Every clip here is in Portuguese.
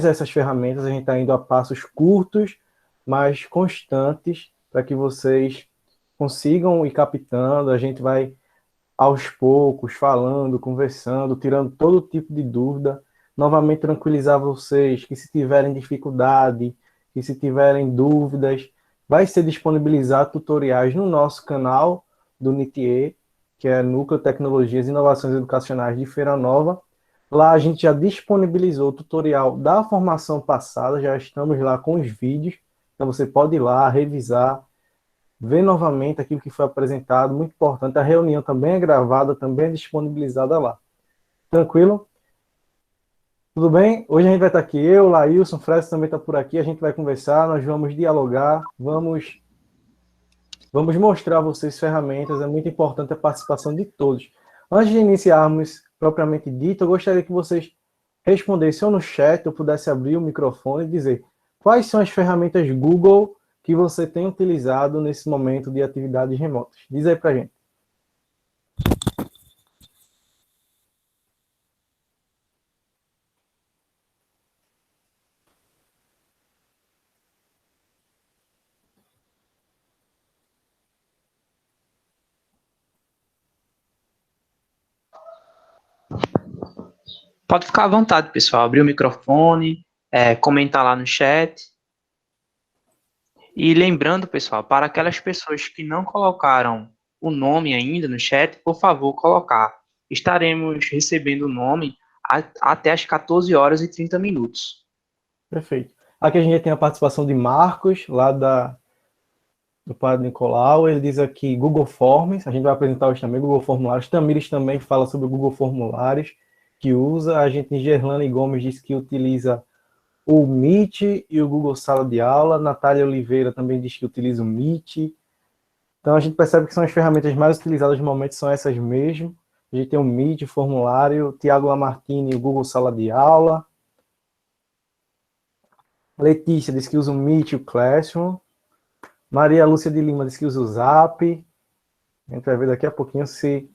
essas ferramentas, a gente está indo a passos curtos, mas constantes, para que vocês consigam ir captando. A gente vai, aos poucos, falando, conversando, tirando todo tipo de dúvida. Novamente, tranquilizar vocês que se tiverem dificuldade, que se tiverem dúvidas, vai ser disponibilizado tutoriais no nosso canal do NITE, que é Núcleo Tecnologias e Inovações Educacionais de Feira Nova. Lá a gente já disponibilizou o tutorial da formação passada, já estamos lá com os vídeos, então você pode ir lá, revisar, ver novamente aquilo que foi apresentado, muito importante. A reunião também é gravada, também é disponibilizada lá. Tranquilo? Tudo bem? Hoje a gente vai estar aqui, eu, Laílson, Fred também está por aqui, a gente vai conversar, nós vamos dialogar, vamos mostrar a vocês ferramentas, é muito importante a participação de todos. Antes de iniciarmos propriamente dito, eu gostaria que vocês respondessem ou no chat, eu pudesse abrir o microfone e dizer quais são as ferramentas Google que você tem utilizado nesse momento de atividades remotas. Diz aí pra gente. Pode ficar à vontade, pessoal. Abrir o microfone, comentar lá no chat. E lembrando, pessoal, para aquelas pessoas que não colocaram o nome ainda no chat, por favor, colocar. Estaremos recebendo o nome até às 14 horas e 30 minutos. Perfeito. Aqui a gente tem a participação de Marcos, lá do Padre Nicolau. Ele diz aqui Google Forms, a gente vai apresentar hoje também Google Formulários. Tamires também fala sobre o Google Formulários, que usa. A gente, Gerlane Gomes, diz que utiliza o Meet e o Google Sala de Aula. Natália Oliveira também diz que utiliza o Meet. Então a gente percebe que são as ferramentas mais utilizadas no momento, são essas mesmo. A gente tem o Meet, o formulário, Tiago Lamartine, o Google Sala de Aula. Letícia diz que usa o Meet e o Classroom. Maria Lúcia de Lima diz que usa o Zap. A gente vai ver daqui a pouquinho se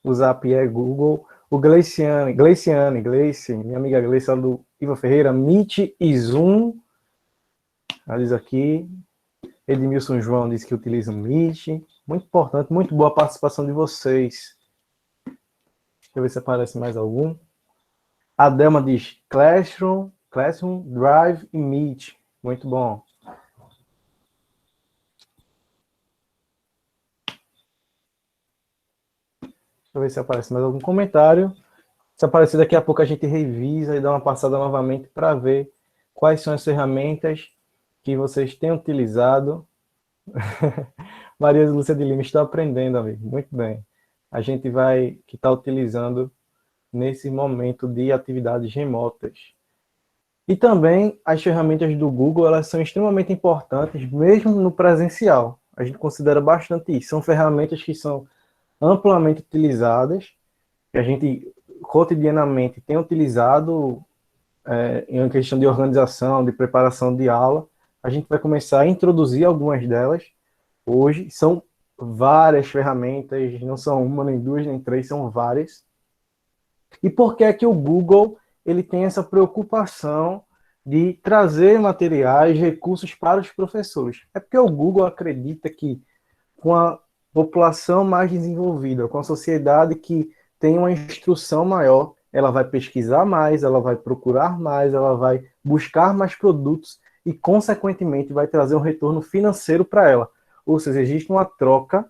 o Zap é Google. O Gleice, minha amiga Gleice, do Iva Ferreira, Meet e Zoom. Ela diz aqui. Edmilson João diz que utiliza o Meet. Muito importante, muito boa a participação de vocês. Deixa eu ver se aparece mais algum. A Delma diz Classroom, Drive e Meet. Muito bom. Deixa eu ver se aparece mais algum comentário. Se aparecer daqui a pouco a gente revisa e dá uma passada novamente para ver quais são as ferramentas que vocês têm utilizado. Maria Lúcia de Lima, estou aprendendo, amigo. Muito bem. A gente vai que está utilizando nesse momento de atividades remotas. E também as ferramentas do Google, elas são extremamente importantes, mesmo no presencial. A gente considera bastante isso. São ferramentas que são amplamente utilizadas, que a gente cotidianamente tem utilizado em uma questão de organização, de preparação de aula. A gente vai começar a introduzir algumas delas hoje. São várias ferramentas, não são uma, nem duas, nem três, são várias. E por que é que o Google ele tem essa preocupação de trazer materiais, recursos para os professores? É porque o Google acredita que com a população mais desenvolvida, com a sociedade que tem uma instrução maior, ela vai pesquisar mais, ela vai procurar mais, ela vai buscar mais produtos e, consequentemente, vai trazer um retorno financeiro para ela. Ou seja, existe uma troca.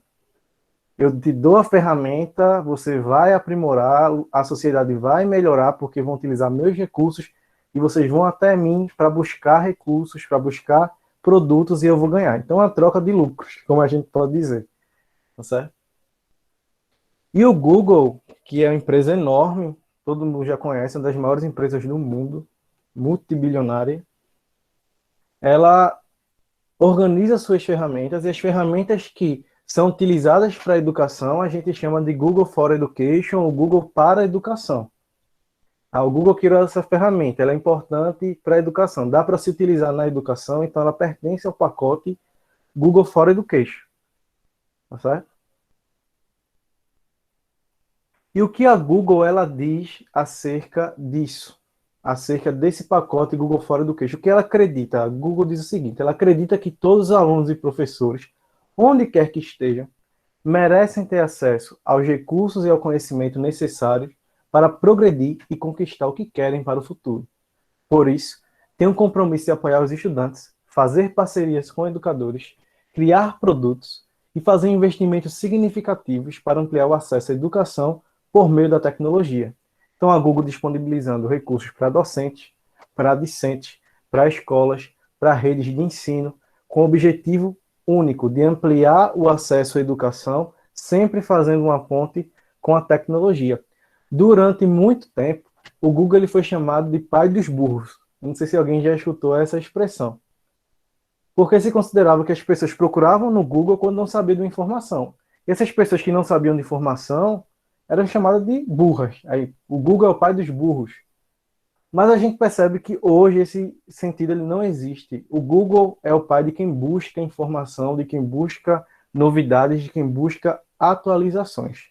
Eu te dou a ferramenta, você vai aprimorar, a sociedade vai melhorar porque vão utilizar meus recursos e vocês vão até mim para buscar recursos, para buscar produtos e eu vou ganhar. Então, é uma troca de lucros, como a gente pode dizer. Tá certo? E o Google, que é uma empresa enorme, todo mundo já conhece, uma das maiores empresas do mundo, multibilionária, ela organiza suas ferramentas e as ferramentas que são utilizadas para a educação a gente chama de Google for Education ou Google para a educação. O Google criou essa ferramenta, ela é importante para a educação, dá para se utilizar na educação, então ela pertence ao pacote Google for Education. Tá certo? E o que a Google ela diz acerca disso? acerca desse pacote Google for Education. O que ela acredita? A Google diz o seguinte, ela acredita que todos os alunos e professores, onde quer que estejam, merecem ter acesso aos recursos e ao conhecimento necessários para progredir e conquistar o que querem para o futuro. Por isso, tem um compromisso de apoiar os estudantes, fazer parcerias com educadores, criar produtos e fazer investimentos significativos para ampliar o acesso à educação por meio da tecnologia. Então, a Google disponibilizando recursos para docentes, para discentes, para escolas, para redes de ensino, com o objetivo único de ampliar o acesso à educação, sempre fazendo uma ponte com a tecnologia. Durante muito tempo, o Google ele foi chamado de pai dos burros. Não sei se alguém já escutou essa expressão. Porque se considerava que as pessoas procuravam no Google quando não sabiam de uma informação. E essas pessoas que não sabiam de informação eram chamadas de burras. Aí, o Google é o pai dos burros. Mas a gente percebe que hoje esse sentido ele não existe. O Google é o pai de quem busca informação, de quem busca novidades, de quem busca atualizações.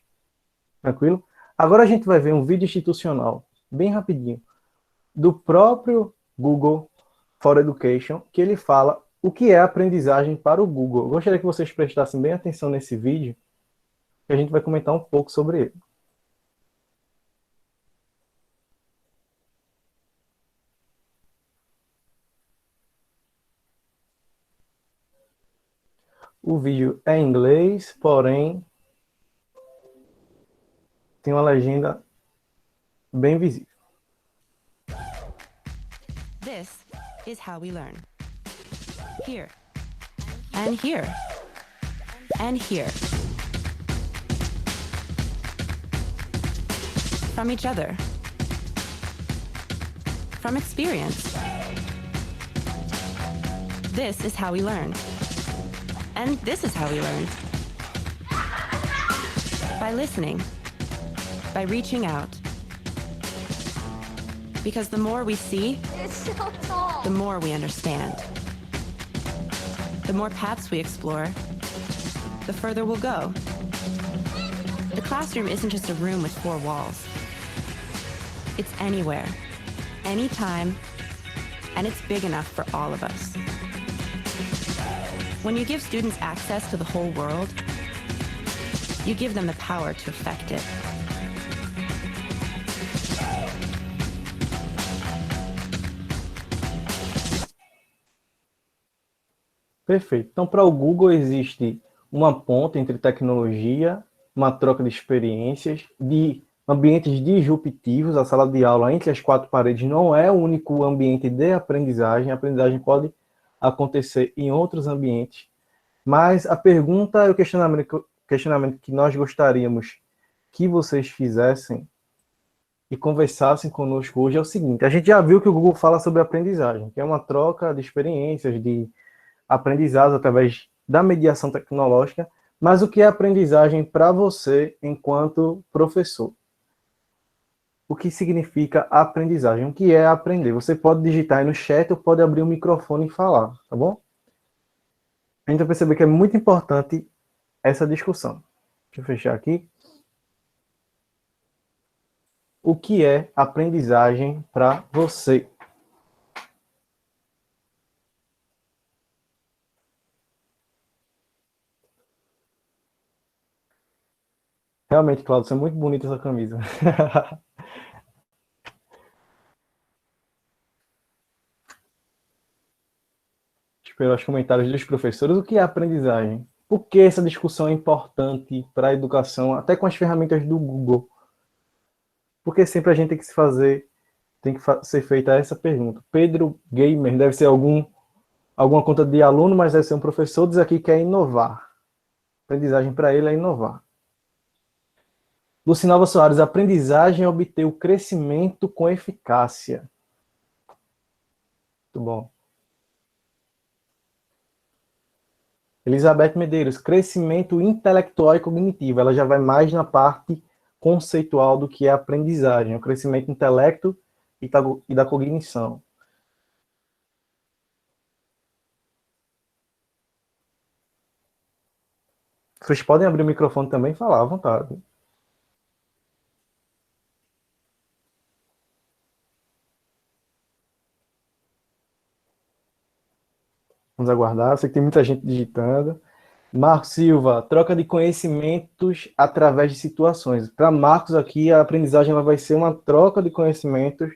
Tranquilo? Agora a gente vai ver um vídeo institucional, bem rapidinho, do próprio Google for Education, que ele fala o que é aprendizagem para o Google. Eu gostaria que vocês prestassem bem atenção nesse vídeo, que a gente vai comentar um pouco sobre ele. O vídeo é em inglês, porém tem uma legenda bem visível. This is how we learn. Here, and here, and here. From each other. From experience. This is how we learn. And this is how we learn. By listening. By reaching out. Because the more we see, It's so tall. the more we understand. The more paths we explore, the further we'll go. The classroom isn't just a room with four walls. It's anywhere, anytime, and it's big enough for all of us. When you give students access to the whole world, you give them the power to affect it. Perfeito. Então, para o Google existe uma ponte entre tecnologia, uma troca de experiências, de ambientes disruptivos. A sala de aula entre as quatro paredes não é o único ambiente de aprendizagem. A aprendizagem pode acontecer em outros ambientes. Mas a pergunta e o questionamento que nós gostaríamos que vocês fizessem e conversassem conosco hoje é o seguinte: a gente já viu que o Google fala sobre aprendizagem, que é uma troca de experiências, de aprendizados através da mediação tecnológica, mas o que é aprendizagem para você enquanto professor? O que significa aprendizagem? O que é aprender? Você pode digitar aí no chat ou pode abrir o microfone e falar, tá bom? A gente vai perceber que é muito importante essa discussão. Deixa eu fechar aqui. O que é aprendizagem para você? Realmente, Claudio, é muito bonita essa camisa. Espero os comentários dos professores. O que é aprendizagem? Por que essa discussão é importante para a educação, até com as ferramentas do Google? Porque sempre a gente tem que se fazer, ser feita essa pergunta. Pedro Gamer deve ser alguma conta de aluno, mas deve ser um professor, diz aqui que é inovar. Aprendizagem para ele é inovar. Lucinalva Soares, aprendizagem é obter o crescimento com eficácia. Muito bom. Elizabeth Medeiros, crescimento intelectual e cognitivo. Ela já vai mais na parte conceitual do que é aprendizagem, o crescimento do intelecto e da cognição. Vocês podem abrir o microfone também e falar à vontade. Vamos aguardar. Eu sei que tem muita gente digitando. Marcos Silva, troca de conhecimentos através de situações. Para Marcos aqui, a aprendizagem ela vai ser uma troca de conhecimentos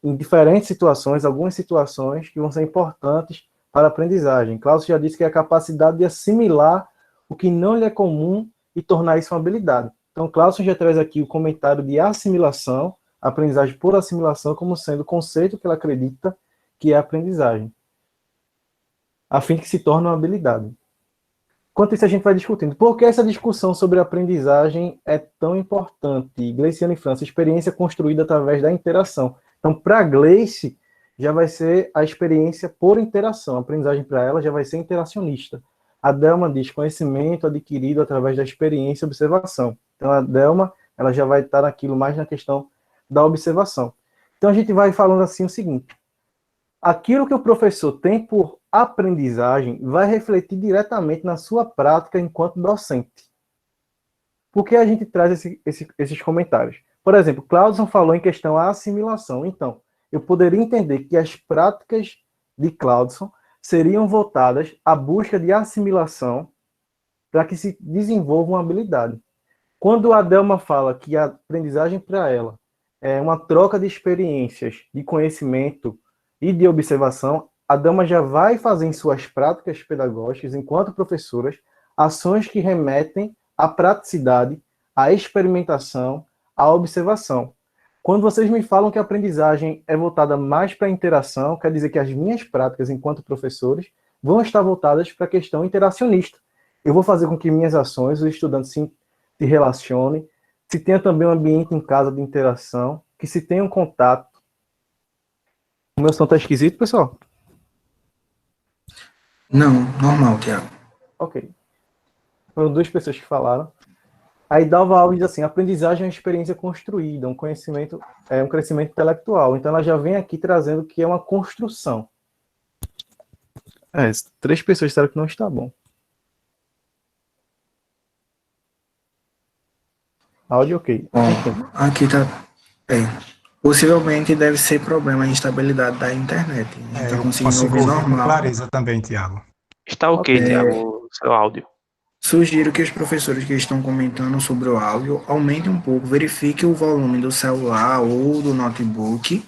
em diferentes situações, algumas situações que vão ser importantes para a aprendizagem. Cláudio já disse que é a capacidade de assimilar o que não lhe é comum e tornar isso uma habilidade. Então, Cláudio já traz aqui o comentário de assimilação, aprendizagem por assimilação, como sendo o conceito que ela acredita que é a aprendizagem, a fim de que se torne uma habilidade. Enquanto isso, a gente vai discutindo. Por que essa discussão sobre aprendizagem é tão importante? Gleiciano e França, experiência construída através da interação. Então, para Gleice, já vai ser a experiência por interação. A aprendizagem para ela já vai ser interacionista. A Delma diz conhecimento adquirido através da experiência e observação. Então, a Delma ela já vai estar naquilo mais na questão da observação. Então, a gente vai falando assim o seguinte. Aquilo que o professor tem por aprendizagem vai refletir diretamente na sua prática enquanto docente. Por que a gente traz esses comentários? Por exemplo, Claudson falou em questão da assimilação. Então, eu poderia entender que as práticas de Claudson seriam voltadas à busca de assimilação para que se desenvolva uma habilidade. Quando a Delma fala que a aprendizagem para ela é uma troca de experiências, de conhecimento e de observação, a Delma já vai fazer em suas práticas pedagógicas, enquanto professoras, ações que remetem à praticidade, à experimentação, à observação. Quando vocês me falam que a aprendizagem é voltada mais para a interação, quer dizer que as minhas práticas enquanto professores vão estar voltadas para a questão interacionista. Eu vou fazer com que minhas ações, os estudantes se relacionem, se tenha também um ambiente em casa de interação, que se tenha um contato. O meu som está esquisito, pessoal? Não, normal, Tiago. Ok. Foram duas pessoas que falaram. Aí Dalva Alves diz assim, aprendizagem é uma experiência construída, um conhecimento, é um crescimento intelectual. Então ela já vem aqui trazendo que é uma construção. 3 pessoas disseram que não está bom. Áudio ok. Ó, aqui tá... possivelmente deve ser problema de instabilidade da internet. A gente tá conseguindo ouvir normal. Clareza também, Tiago. Está ok, Tiago, o seu áudio. Sugiro que os professores que estão comentando sobre o áudio aumentem um pouco, verifique o volume do celular ou do notebook.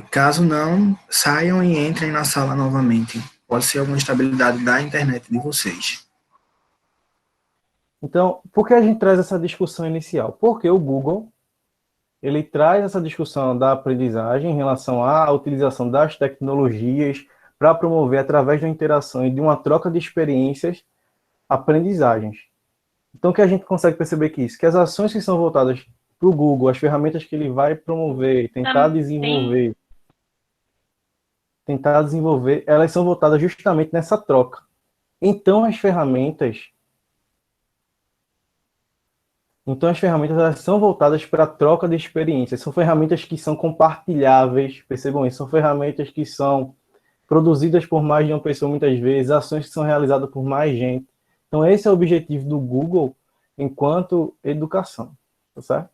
Caso não, saiam e entrem na sala novamente. Pode ser alguma instabilidade da internet de vocês. Então, por que a gente traz essa discussão inicial? Porque o Google, ele traz essa discussão da aprendizagem em relação à utilização das tecnologias para promover, através da interação e de uma troca de experiências, aprendizagens. Então, o que a gente consegue perceber que isso? Que as ações que são voltadas para o Google, as ferramentas que ele vai promover, tentar desenvolver, elas são voltadas justamente nessa troca. Então, as ferramentas elas são voltadas para a troca de experiências. São ferramentas que são compartilháveis, percebam isso, são ferramentas que são produzidas por mais de uma pessoa muitas vezes, ações que são realizadas por mais gente. Então esse é o objetivo do Google enquanto educação, tá certo?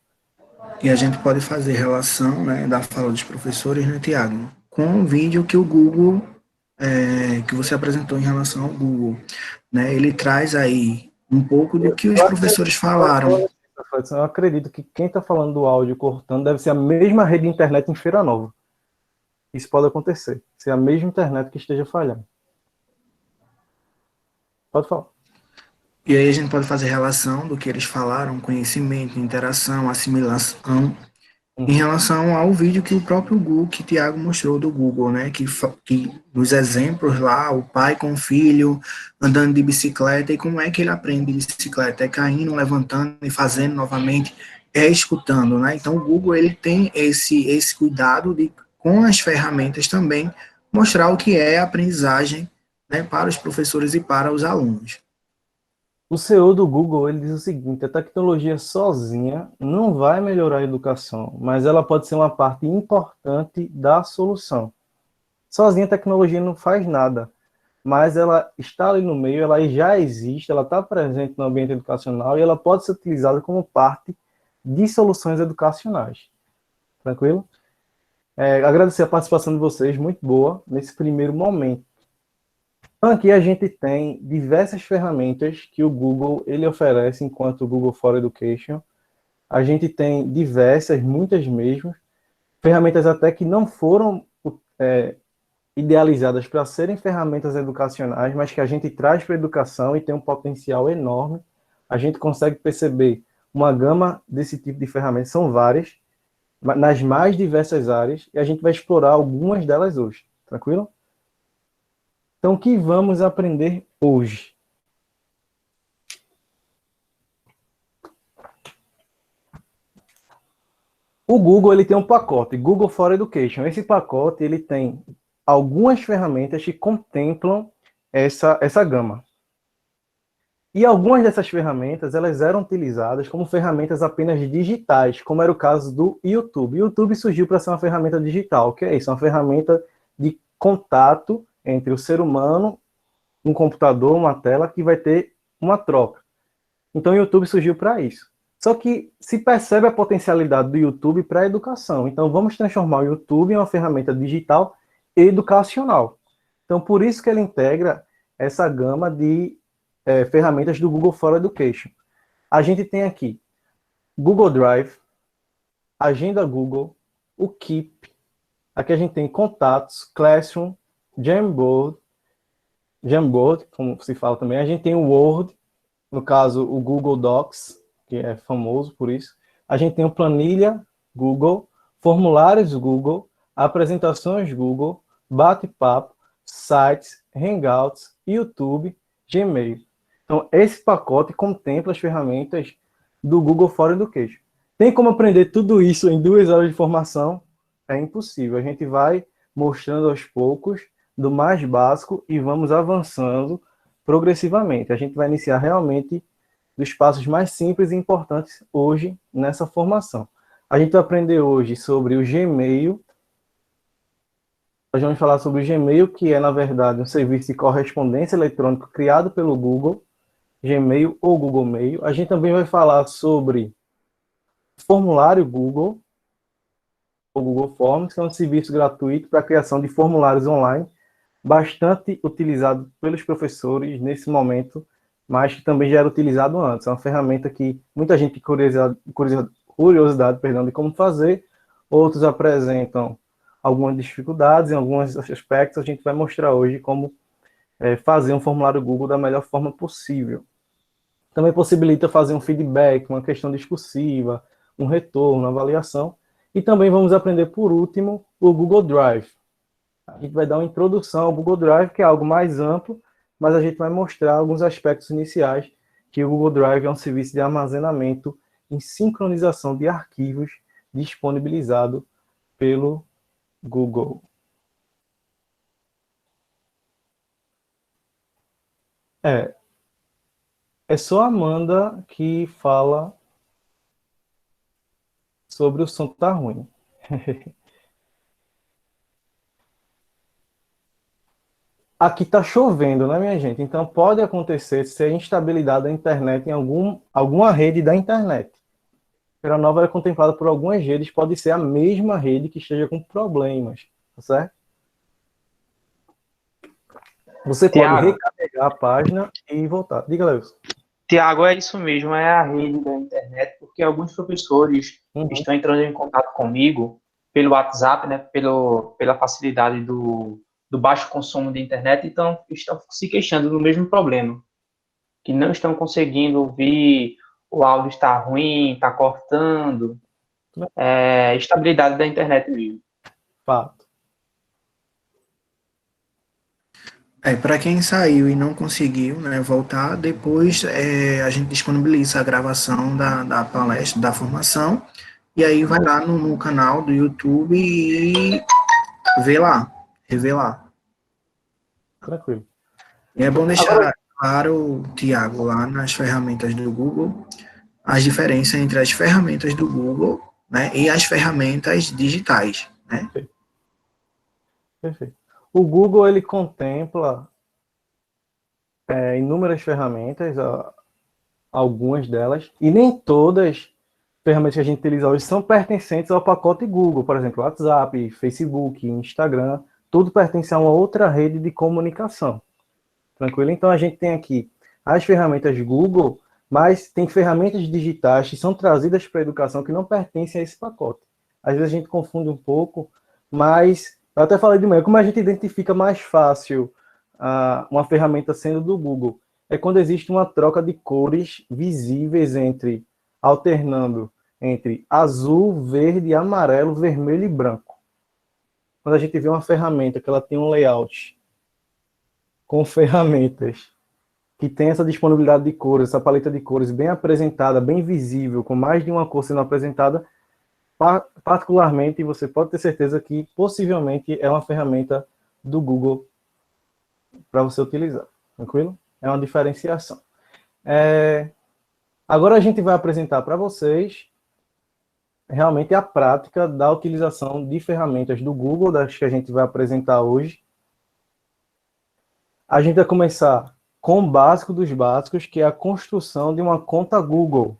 E a gente pode fazer relação, né, da fala dos professores, né, Tiago, com o vídeo que o Google, que você apresentou em relação ao Google, né, ele traz aí um pouco do que os professores falaram. Eu acredito que quem está falando do áudio cortando deve ser a mesma rede de internet em Feira Nova. Isso pode acontecer. Ser a mesma internet que esteja falhando. Pode falar. E aí a gente pode fazer relação do que eles falaram, conhecimento, interação, assimilação, em relação ao vídeo que o próprio Google, que o Tiago mostrou do Google, né, que nos exemplos lá, o pai com o filho andando de bicicleta, e como é que ele aprende de bicicleta? É caindo, levantando e fazendo novamente, escutando, né? Então o Google, ele tem esse cuidado de, com as ferramentas também, mostrar o que é a aprendizagem, né, para os professores e para os alunos. O CEO do Google, ele diz o seguinte, a tecnologia sozinha não vai melhorar a educação, mas ela pode ser uma parte importante da solução. Sozinha a tecnologia não faz nada, mas ela está ali no meio, ela já existe, ela está presente no ambiente educacional e ela pode ser utilizada como parte de soluções educacionais. Tranquilo? Agradecer a participação de vocês, muito boa, nesse primeiro momento. Então, aqui a gente tem diversas ferramentas que o Google ele oferece enquanto o Google for Education. A gente tem diversas, muitas mesmo, ferramentas até que não foram idealizadas para serem ferramentas educacionais, mas que a gente traz para a educação e tem um potencial enorme. A gente consegue perceber uma gama desse tipo de ferramentas, são várias, nas mais diversas áreas, e a gente vai explorar algumas delas hoje, tranquilo? Então, o que vamos aprender hoje? O Google ele tem um pacote, Google for Education. Esse pacote ele tem algumas ferramentas que contemplam essa gama. E algumas dessas ferramentas elas eram utilizadas como ferramentas apenas digitais, como era o caso do YouTube. O YouTube surgiu para ser uma ferramenta digital, que é isso, uma ferramenta de contato entre o ser humano, um computador, uma tela, que vai ter uma troca. Então o YouTube surgiu para isso. Só que se percebe a potencialidade do YouTube para a educação. Então vamos transformar o YouTube em uma ferramenta digital educacional. Então por isso que ele integra essa gama de ferramentas do Google for Education. A gente tem aqui Google Drive, Agenda Google, o Keep, aqui a gente tem Contatos, Classroom, Jamboard, como se fala também, a gente tem o Word, no caso o Google Docs, que é famoso por isso, a gente tem o Planilha Google, Formulários Google, Apresentações Google, Bate-Papo, Sites, Hangouts, YouTube, Gmail. Então, esse pacote contempla as ferramentas do Google for Education. Tem como aprender tudo isso em 2 horas de formação? É impossível. A gente vai mostrando aos poucos, do mais básico, e vamos avançando progressivamente. A gente vai iniciar realmente dos passos mais simples e importantes hoje nessa formação. A gente vai aprender hoje sobre o Gmail. Nós vamos falar sobre o Gmail, que é, na verdade, um serviço de correspondência eletrônica criado pelo Google, Gmail ou Google Mail. A gente também vai falar sobre formulário Google, ou Google Forms, que é um serviço gratuito para a criação de formulários online, bastante utilizado pelos professores nesse momento, mas que também já era utilizado antes. É uma ferramenta que muita gente tem curiosidade de como fazer, outros apresentam algumas dificuldades em alguns aspectos. A gente vai mostrar hoje como fazer um formulário Google da melhor forma possível. Também possibilita fazer um feedback, uma questão discursiva, um retorno, uma avaliação. E também vamos aprender, por último, o Google Drive. A gente vai dar uma introdução ao Google Drive, que é algo mais amplo, mas a gente vai mostrar alguns aspectos iniciais, que o Google Drive é um serviço de armazenamento em sincronização de arquivos disponibilizado pelo Google. É só a Amanda que fala sobre o som que tá ruim. Aqui tá chovendo, né, minha gente? Então pode acontecer ser instabilidade da internet em alguma rede da internet. A nova é contemplada por algumas redes, pode ser a mesma rede que esteja com problemas, tá certo? Você pode recarregar a página e voltar. Diga, Lewis. Tiago, é isso mesmo, é a rede da internet, porque alguns professores estão entrando em contato comigo pelo WhatsApp, né, pela facilidade do baixo consumo de internet, então estão se queixando do mesmo problema, que não estão conseguindo ouvir, o áudio está ruim, está cortando, estabilidade da internet mesmo. Fato. Para quem saiu e não conseguiu, né, voltar, depois a gente disponibiliza a gravação da palestra, da formação, e aí vai lá no canal do YouTube e rever lá. Tranquilo. E é bom deixar claro, Tiago, lá nas ferramentas do Google, as diferenças entre as ferramentas do Google, né, e as ferramentas digitais, né? Perfeito. O Google, ele contempla inúmeras ferramentas, algumas delas, e nem todas ferramentas que a gente utiliza hoje são pertencentes ao pacote Google, por exemplo, WhatsApp, Facebook, Instagram, tudo pertence a uma outra rede de comunicação. Tranquilo? Então, a gente tem aqui as ferramentas Google, mas tem ferramentas digitais que são trazidas para a educação que não pertencem a esse pacote. Às vezes a gente confunde um pouco, mas eu até falei de manhã, como a gente identifica mais fácil uma ferramenta sendo do Google? É quando existe uma troca de cores visíveis alternando entre azul, verde, amarelo, vermelho e branco. Quando a gente vê uma ferramenta que ela tem um layout com ferramentas que tem essa disponibilidade de cores, essa paleta de cores bem apresentada, bem visível, com mais de uma cor sendo apresentada, particularmente, você pode ter certeza que possivelmente é uma ferramenta do Google para você utilizar. Tranquilo? É uma diferenciação. Agora a gente vai apresentar para vocês realmente a prática da utilização de ferramentas do Google, das que a gente vai apresentar hoje. A gente vai começar com o básico dos básicos, que é a construção de uma conta Google.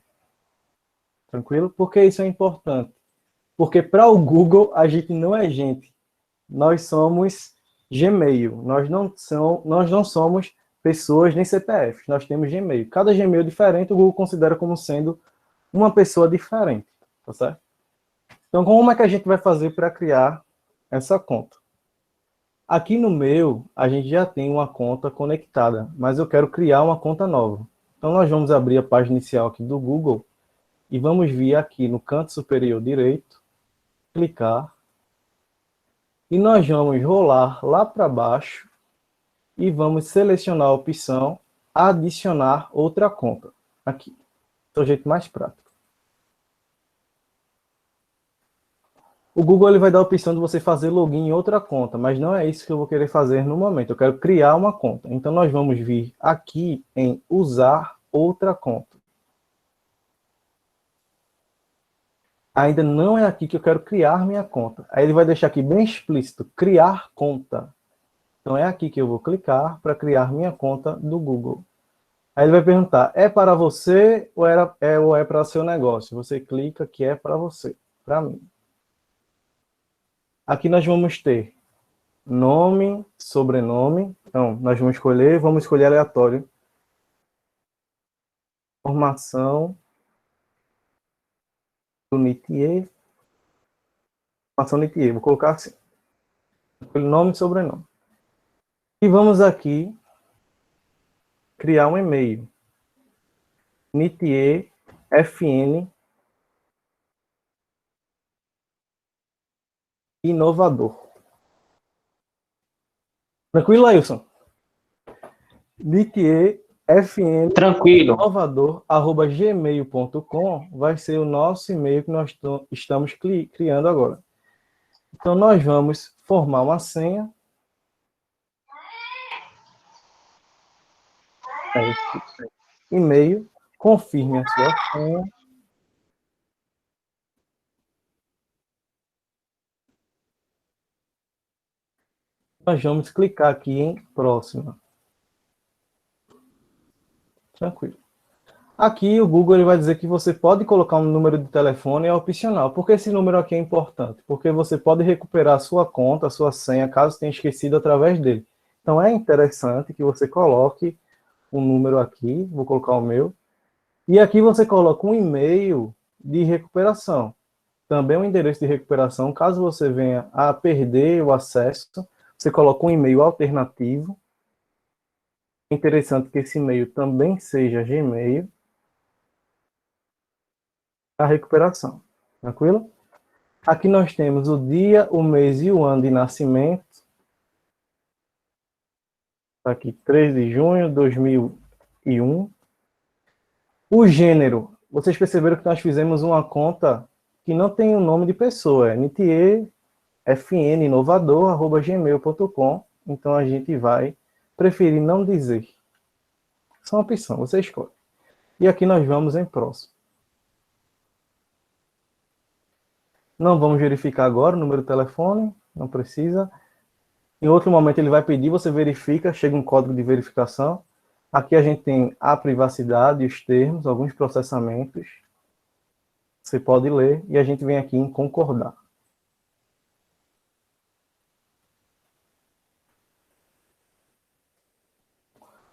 Tranquilo? Por que isso é importante? Porque para o Google, a gente não é gente. Nós somos Gmail. Nós não somos pessoas nem CPFs. Nós temos Gmail. Cada Gmail diferente, o Google considera como sendo uma pessoa diferente. Tá certo? Então, como é que a gente vai fazer para criar essa conta? Aqui no meu, a gente já tem uma conta conectada, mas eu quero criar uma conta nova. Então, nós vamos abrir a página inicial aqui do Google e vamos vir aqui no canto superior direito, clicar, e nós vamos rolar lá para baixo e vamos selecionar a opção adicionar outra conta. Aqui. Esse é o jeito mais prático. O Google ele vai dar a opção de você fazer login em outra conta, mas não é isso que eu vou querer fazer no momento. Eu quero criar uma conta. Então, nós vamos vir aqui em usar outra conta. Ainda não é aqui que eu quero criar minha conta. Aí ele vai deixar aqui bem explícito, criar conta. Então, é aqui que eu vou clicar para criar minha conta do Google. Aí ele vai perguntar, é para você ou é para seu negócio? Você clica que é para você, para mim. Aqui nós vamos ter nome, sobrenome. Então, nós vamos escolher aleatório. Informação do NITIE. Informação NITIE, vou colocar assim. Nome e sobrenome. E vamos aqui criar um e-mail. NITIE FN inovador. Tranquilo, Ailson? NITIE FN Tranquilo. inovador@gmail.com vai ser o nosso e-mail que nós estamos criando agora. Então, nós vamos formar uma senha. E-mail, confirme a sua senha. Nós vamos clicar aqui em próxima. Tranquilo. Aqui o Google ele vai dizer que você pode colocar um número de telefone, é opcional. Por que esse número aqui é importante? Porque você pode recuperar a sua conta, a sua senha, caso tenha esquecido através dele. Então é interessante que você coloque um número aqui, vou colocar o meu, e aqui você coloca um e-mail de recuperação. Também um endereço de recuperação, caso você venha a perder o acesso, você coloca um e-mail alternativo. É interessante que esse e-mail também seja Gmail. A recuperação. Tranquilo? Aqui nós temos o dia, o mês e o ano de nascimento. Tá aqui, 3 de junho de 2001. O gênero. Vocês perceberam que nós fizemos uma conta que não tem o nome de pessoa. É nitiefninovador@gmail.com. Então a gente vai preferir não dizer. Isso é uma opção, você escolhe. E aqui nós vamos em próximo. Não vamos verificar agora o número de telefone, não precisa. Em outro momento ele vai pedir, você verifica, chega um código de verificação. Aqui a gente tem a privacidade, os termos, alguns processamentos. Você pode ler e a gente vem aqui em concordar.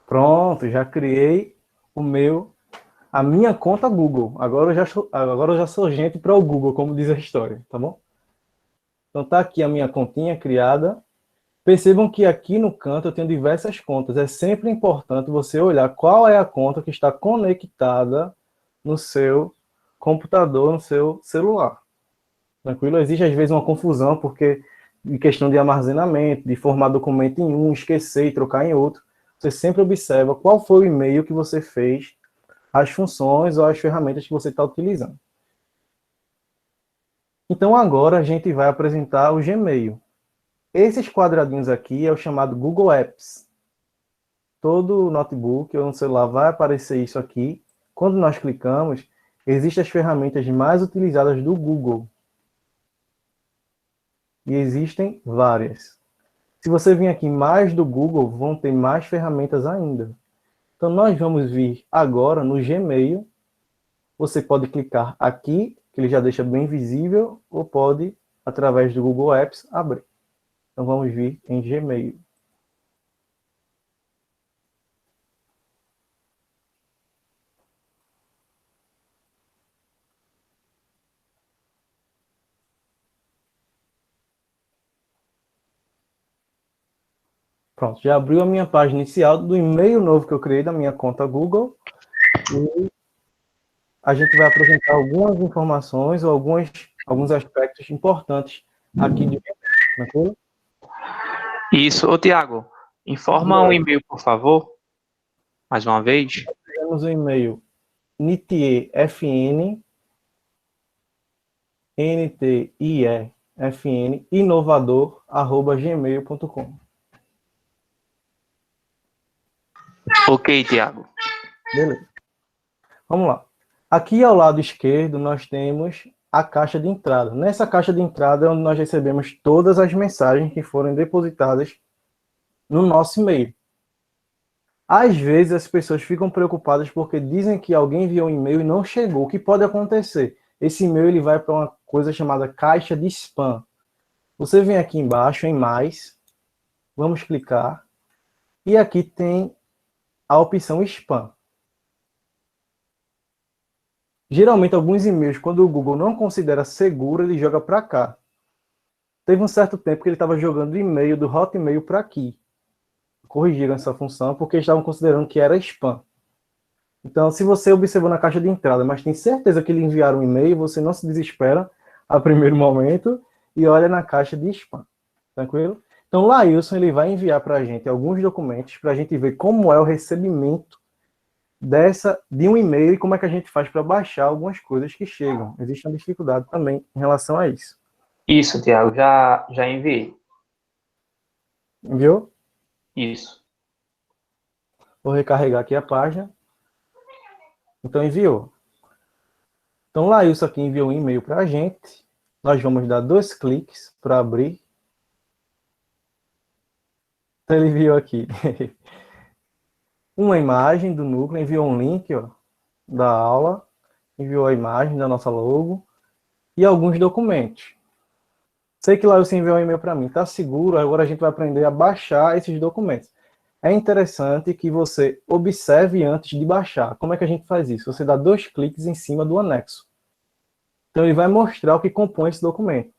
Pronto, já criei a minha conta Google. Agora eu já sou gente para o Google, como diz a história, tá bom? Então tá aqui a minha continha criada. Percebam que aqui no canto eu tenho diversas contas. É sempre importante você olhar qual é a conta que está conectada no seu computador, no seu celular. Tranquilo? Existe às vezes uma confusão, porque em questão de armazenamento, de formar documento em um, esquecer e trocar em outro, você sempre observa qual foi o e-mail que você fez, as funções ou as ferramentas que você está utilizando. Então agora a gente vai apresentar o Gmail. Esses quadradinhos aqui é o chamado Google Apps. Todo notebook ou no celular vai aparecer isso aqui. Quando nós clicamos, existem as ferramentas mais utilizadas do Google. E existem várias. Se você vir aqui mais do Google, vão ter mais ferramentas ainda. Então nós vamos vir agora no Gmail. Você pode clicar aqui, que ele já deixa bem visível, ou pode, através do Google Apps, abrir. Então vamos vir em Gmail. Pronto, já abriu a minha página inicial do e-mail novo que eu criei da minha conta Google. E a gente vai apresentar algumas informações ou alguns aspectos importantes aqui de tranquilo? Isso. Ô, Tiago, informa um e-mail, por favor, mais uma vez. Temos o e-mail ntiefn, ntiefn, inovador@gmail.com. Ok, Tiago. Beleza. Vamos lá. Aqui ao lado esquerdo nós temos a caixa de entrada. Nessa caixa de entrada é onde nós recebemos todas as mensagens que foram depositadas no nosso e-mail. Às vezes as pessoas ficam preocupadas porque dizem que alguém enviou um e-mail e não chegou. O que pode acontecer? Esse e-mail ele vai para uma coisa chamada caixa de spam. Você vem aqui embaixo em mais, vamos clicar, e aqui tem a opção spam. Geralmente, alguns e-mails, quando o Google não considera seguro, ele joga para cá. Teve um certo tempo que ele estava jogando o e-mail do Hotmail para aqui. Corrigiram essa função porque estavam considerando que era spam. Então, se você observou na caixa de entrada, mas tem certeza que ele enviaram um e-mail, você não se desespera a primeiro momento e olha na caixa de spam. Tranquilo? Então, o Lailson ele vai enviar para a gente alguns documentos para a gente ver como é o recebimento de um e-mail e como é que a gente faz para baixar algumas coisas que chegam. Existe uma dificuldade também em relação a isso. Isso, Tiago, já enviei. Enviou? Isso. Vou recarregar aqui a página. Então, enviou. Então, o Lailson aqui enviou um e-mail para a gente. Nós vamos dar 2 cliques para abrir. Então, ele enviou aqui uma imagem do núcleo, enviou um link da aula, enviou a imagem da nossa logo e alguns documentos. Sei que lá você enviou um e-mail para mim, tá seguro, agora a gente vai aprender a baixar esses documentos. É interessante que você observe antes de baixar. Como é que a gente faz isso? Você dá 2 cliques em cima do anexo. Então ele vai mostrar o que compõe esse documento.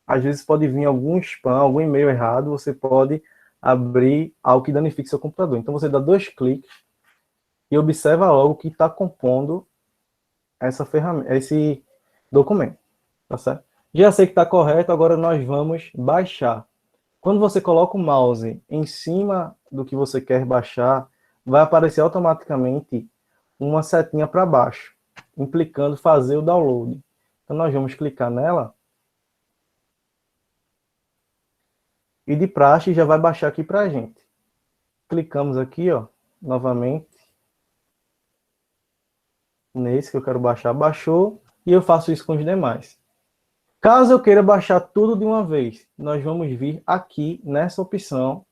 Às vezes pode vir algum spam, algum e-mail errado, você pode abrir algo que danifique seu computador. Então você dá 2 cliques e observa logo o que está compondo essa ferramenta, esse documento. Tá certo? Já sei que está correto, agora nós vamos baixar. Quando você coloca o mouse em cima do que você quer baixar, vai aparecer automaticamente uma setinha para baixo, implicando fazer o download. Então nós vamos clicar nela. E de praxe já vai baixar aqui para a gente. Clicamos aqui, novamente. Nesse que eu quero baixar, baixou. E eu faço isso com os demais. Caso eu queira baixar tudo de uma vez, nós vamos vir aqui nessa opção.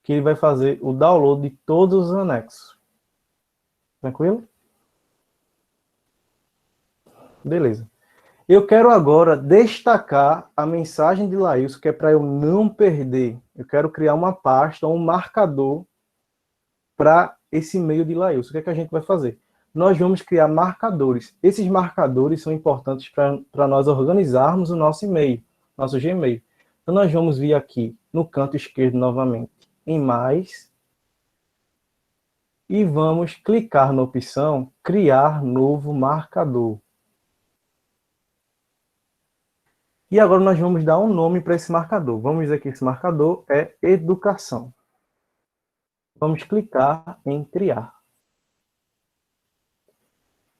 Que ele vai fazer o download de todos os anexos. Tranquilo? Beleza. Eu quero agora destacar a mensagem de Laílson, que é para eu não perder. Eu quero criar uma pasta, um marcador para esse e-mail de Laílson. O que é que a gente vai fazer? Nós vamos criar marcadores. Esses marcadores são importantes para nós organizarmos o nosso e-mail, nosso Gmail. Então, nós vamos vir aqui no canto esquerdo novamente, em mais, e vamos clicar na opção Criar Novo Marcador. E agora nós vamos dar um nome para esse marcador. Vamos dizer que esse marcador é Educação. Vamos clicar em Criar.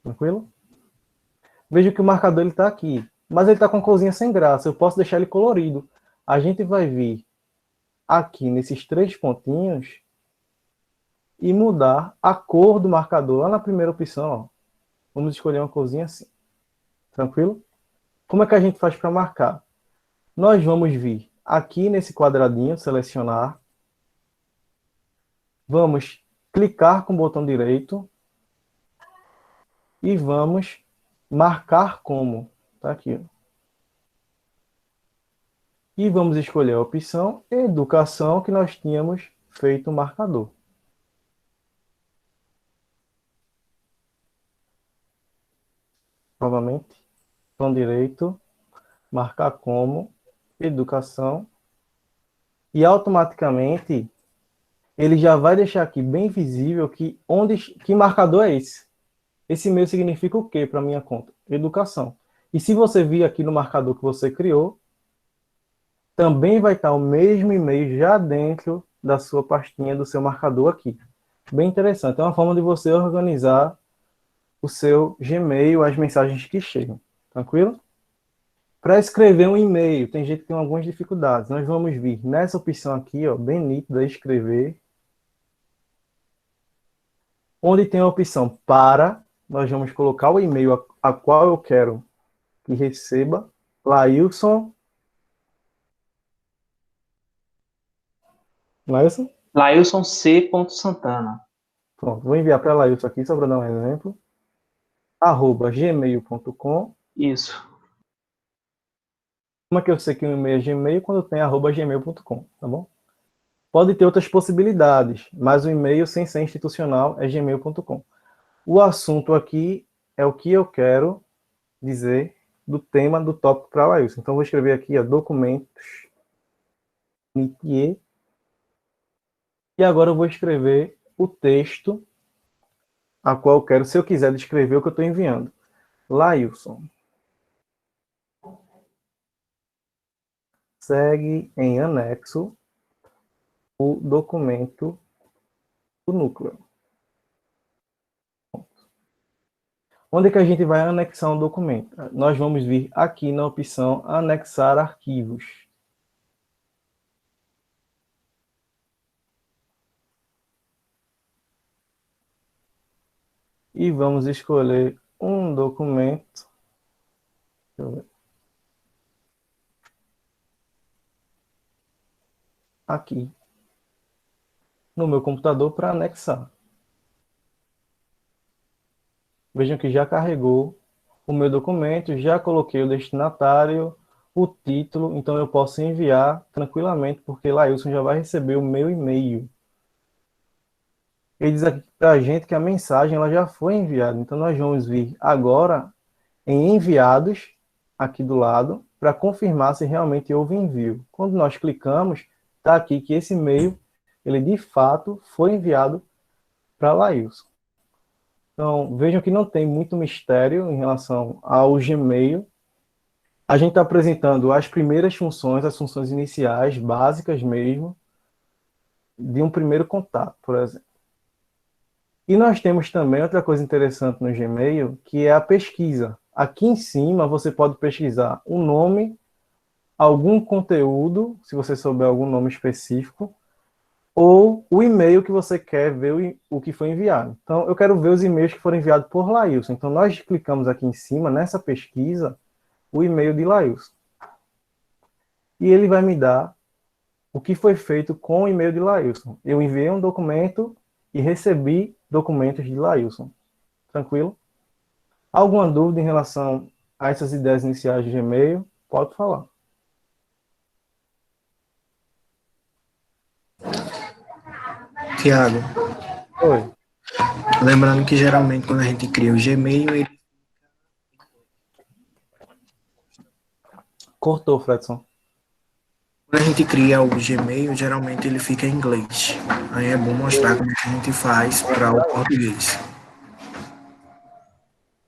Tranquilo? Veja que o marcador está aqui, mas ele está com a corzinha sem graça. Eu posso deixar ele colorido. A gente vai vir aqui nesses 3 pontinhos e mudar a cor do marcador. Lá na primeira opção, ó, vamos escolher uma corzinha assim. Tranquilo? Como é que a gente faz para marcar? Nós vamos vir aqui nesse quadradinho, selecionar. Vamos clicar com o botão direito e vamos marcar como. Tá aqui, ó. E vamos escolher a opção Educação, que nós tínhamos feito o marcador. Novamente, botão direito, marcar como, Educação. E automaticamente, ele já vai deixar aqui bem visível que marcador é esse. Esse e-mail significa o quê para minha conta? Educação. E se você vir aqui no marcador que você criou, também vai estar o mesmo e-mail já dentro da sua pastinha, do seu marcador aqui. Bem interessante. É uma forma de você organizar o seu Gmail, as mensagens que chegam. Tranquilo? Para escrever um e-mail, tem gente que tem algumas dificuldades. Nós vamos vir nessa opção aqui, ó, bem nítida, escrever. Onde tem a opção para, nós vamos colocar o e-mail a qual eu quero que receba. Laílson. Laílson? Lailson C. Santana. Pronto, vou enviar para Laílson aqui, só para dar um exemplo. @gmail.com. Isso. Como é que eu sei que o e-mail é Gmail? Quando tem @gmail.com, tá bom? Pode ter outras possibilidades, mas o e-mail sem ser institucional é gmail.com. O assunto aqui é o que eu quero dizer do tema do tópico para Laílson. Então, vou escrever aqui, ó, documentos, métier, e agora eu vou escrever o texto a qual eu quero, se eu quiser descrever o que eu estou enviando. Laílson. Segue em anexo o documento do núcleo. Onde é que a gente vai anexar um documento? Nós vamos vir aqui na opção anexar arquivos. E vamos escolher um documento. Deixa eu ver. Aqui. No meu computador para anexar. Vejam que já carregou o meu documento, já coloquei o destinatário, o título, então eu posso enviar tranquilamente, porque Laílson já vai receber o meu e-mail. Ele diz aqui para a gente que a mensagem ela já foi enviada, então nós vamos vir agora em enviados, aqui do lado, para confirmar se realmente houve envio. Quando nós clicamos, está aqui que esse e-mail, ele de fato foi enviado para Laílson. Então, vejam que não tem muito mistério em relação ao Gmail. A gente está apresentando as primeiras funções, as funções iniciais, básicas mesmo, de um primeiro contato, por exemplo. E nós temos também outra coisa interessante no Gmail, que é a pesquisa. Aqui em cima você pode pesquisar um nome, algum conteúdo, se você souber algum nome específico, ou o e-mail que você quer ver o que foi enviado. Então, eu quero ver os e-mails que foram enviados por Laílson. Então, nós clicamos aqui em cima, nessa pesquisa, o e-mail de Laílson. E ele vai me dar o que foi feito com o e-mail de Laílson. Eu enviei um documento e recebi documentos de Laílson. Tranquilo? Alguma dúvida em relação a essas ideias iniciais de Gmail? Pode falar. Tiago, Oi. lembrando que geralmente quando a gente cria o Gmail, Cortou, Fredson. quando a gente cria o Gmail, geralmente ele fica em inglês. Aí é bom mostrar como que a gente faz para o português.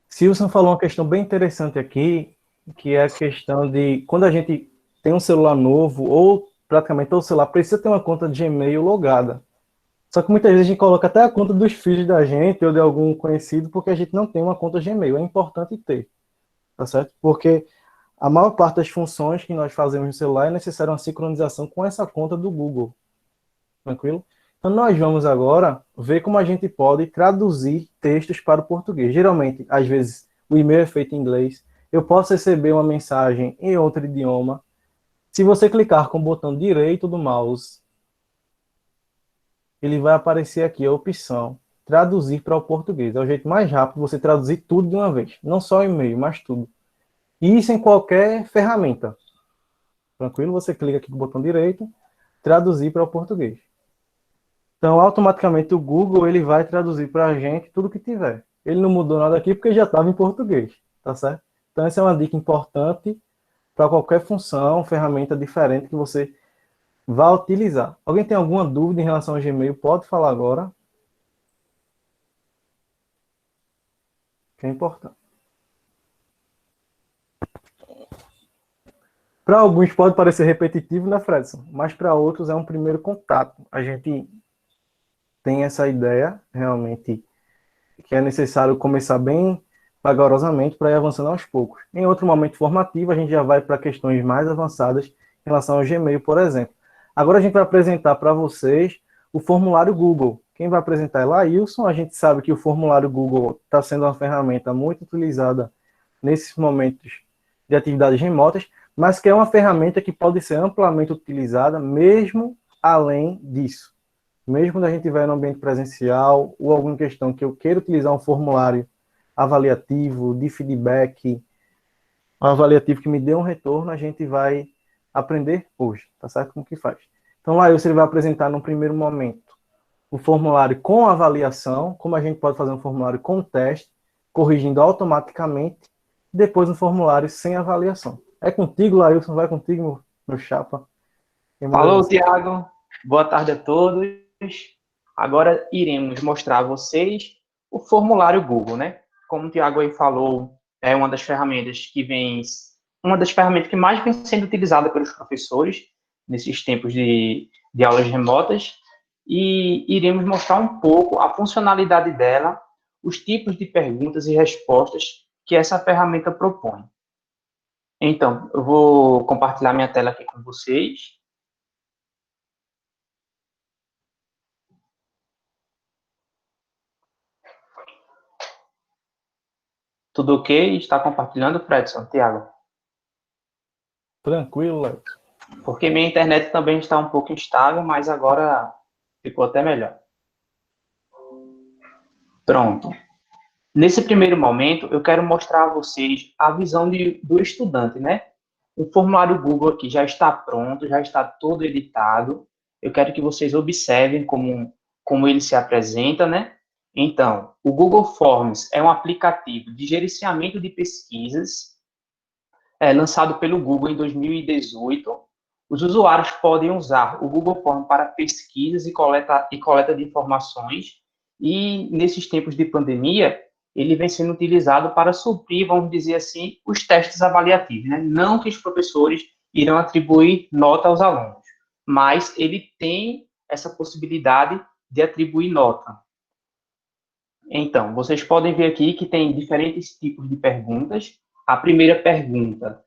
Silson falou uma questão bem interessante aqui, que é a questão de quando a gente tem um celular novo, ou praticamente todo celular precisa ter uma conta de Gmail logada. Só que muitas vezes a gente coloca até a conta dos filhos da gente ou de algum conhecido, porque a gente não tem uma conta Gmail. É importante ter, tá certo? Porque a maior parte das funções que nós fazemos no celular é necessária uma sincronização com essa conta do Google. Tranquilo? Então nós vamos agora ver como a gente pode traduzir textos para o português. Geralmente, às vezes, o e-mail é feito em inglês. Eu posso receber uma mensagem em outro idioma. Se você clicar com o botão direito do mouse, ele vai aparecer aqui a opção traduzir para o português. É o jeito mais rápido de você traduzir tudo de uma vez. Não só o e-mail, mas tudo. E isso em qualquer ferramenta. Tranquilo? Você clica aqui com o botão direito, traduzir para o português. Então, automaticamente o Google ele vai traduzir para a gente tudo que tiver. Ele não mudou nada aqui porque já estava em português, tá certo? Então, essa é uma dica importante para qualquer função, ferramenta diferente que você vá utilizar. Alguém tem alguma dúvida em relação ao Gmail? Pode falar agora. Que é importante. Para alguns pode parecer repetitivo, né, Fredson? Mas para outros é um primeiro contato. A gente tem essa ideia, realmente, que é necessário começar bem vagarosamente para ir avançando aos poucos. Em outro momento formativo, a gente já vai para questões mais avançadas em relação ao Gmail, por exemplo. Agora a gente vai apresentar para vocês o formulário Google. Quem vai apresentar é Laílson. A gente sabe que o formulário Google está sendo uma ferramenta muito utilizada nesses momentos de atividades remotas, mas que é uma ferramenta que pode ser amplamente utilizada mesmo além disso. Mesmo quando a gente vai no ambiente presencial ou alguma questão que eu queira utilizar um formulário avaliativo, de feedback, um avaliativo que me dê um retorno, a gente vai aprender hoje, tá certo? Como que faz. Então, lá ele vai apresentar no primeiro momento o formulário com avaliação, como a gente pode fazer um formulário com teste, corrigindo automaticamente, depois um formulário sem avaliação. É contigo, Lailson, vai contigo, meu chapa. Falou, Tiago. Boa tarde a todos. Agora iremos mostrar a vocês o formulário Google, né? Como o Tiago aí falou, é uma das ferramentas que mais vem sendo utilizada pelos professores nesses tempos de aulas remotas, e iremos mostrar um pouco a funcionalidade dela, os tipos de perguntas e respostas que essa ferramenta propõe. Então, eu vou compartilhar minha tela aqui com vocês. Tudo ok? Está compartilhando, Fredson, Tiago? Tranquilo, Léo. Porque minha internet também está um pouco instável, mas agora ficou até melhor. Pronto. Nesse primeiro momento, eu quero mostrar a vocês a visão do estudante, né? O formulário Google aqui já está pronto, já está todo editado. Eu quero que vocês observem como ele se apresenta, né? Então, o Google Forms é um aplicativo de gerenciamento de pesquisas lançado pelo Google em 2018. Os usuários podem usar o Google Forms para pesquisas e coleta de informações, e nesses tempos de pandemia, ele vem sendo utilizado para suprir, vamos dizer assim, os testes avaliativos, né? Não que os professores irão atribuir nota aos alunos, mas ele tem essa possibilidade de atribuir nota. Então, vocês podem ver aqui que tem diferentes tipos de perguntas. A primeira pergunta,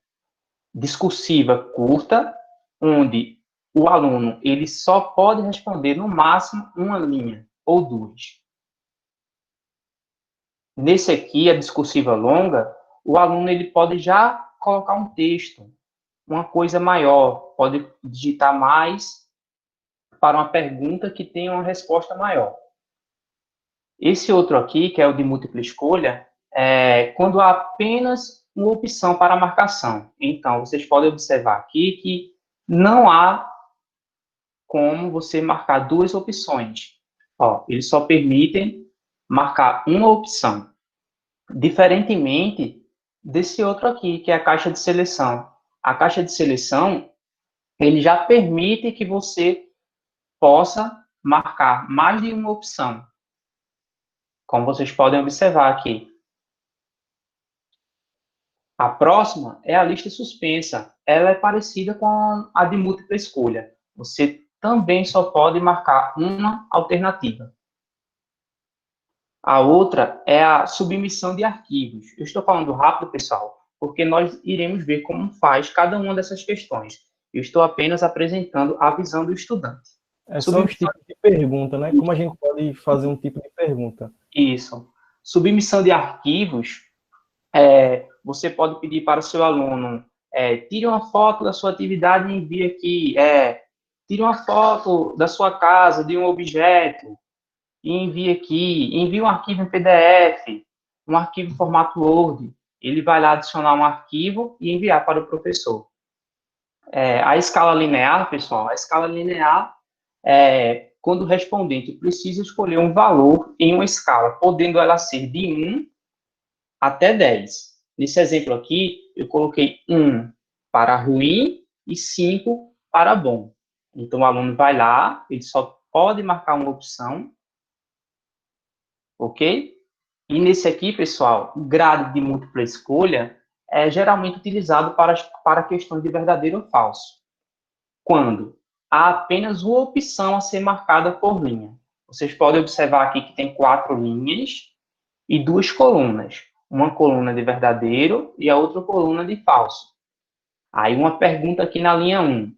discursiva curta, onde o aluno ele só pode responder no máximo uma linha ou duas. Nesse aqui, a discursiva longa, o aluno ele pode já colocar um texto, uma coisa maior, pode digitar mais para uma pergunta que tenha uma resposta maior. Esse outro aqui, que é o de múltipla escolha, quando há apenas uma opção para marcação. Então, vocês podem observar aqui que não há como você marcar duas opções. Ó, eles só permitem marcar uma opção, diferentemente desse outro aqui, que é a caixa de seleção. A caixa de seleção, ele já permite que você possa marcar mais de uma opção, como vocês podem observar aqui. A próxima é a lista suspensa. Ela é parecida com a de múltipla escolha. Você também só pode marcar uma alternativa. A outra é a submissão de arquivos. Eu estou falando rápido, pessoal, porque nós iremos ver como faz cada uma dessas questões. Eu estou apenas apresentando a visão do estudante. É só os tipos de pergunta, né? Como a gente pode fazer um tipo de pergunta? Isso. Submissão de arquivos, você pode pedir para o seu aluno, tire uma foto da sua atividade e envie aqui. Tire uma foto da sua casa, de um objeto, e envie aqui. Envie um arquivo em PDF, um arquivo em formato Word. Ele vai lá adicionar um arquivo e enviar para o professor. A escala linear, pessoal, a escala linear quando o respondente precisa escolher um valor em uma escala, podendo ela ser de 1 até 10. Nesse exemplo aqui, eu coloquei 1 para ruim e 5 para bom. Então, o aluno vai lá, ele só pode marcar uma opção, ok? E nesse aqui, pessoal, o grade de múltipla escolha é geralmente utilizado para questões de verdadeiro ou falso. Quando há apenas uma opção a ser marcada por linha. Vocês podem observar aqui que tem 4 linhas e 2 colunas. Uma coluna de verdadeiro e a outra coluna de falso. Aí uma pergunta aqui na linha 1.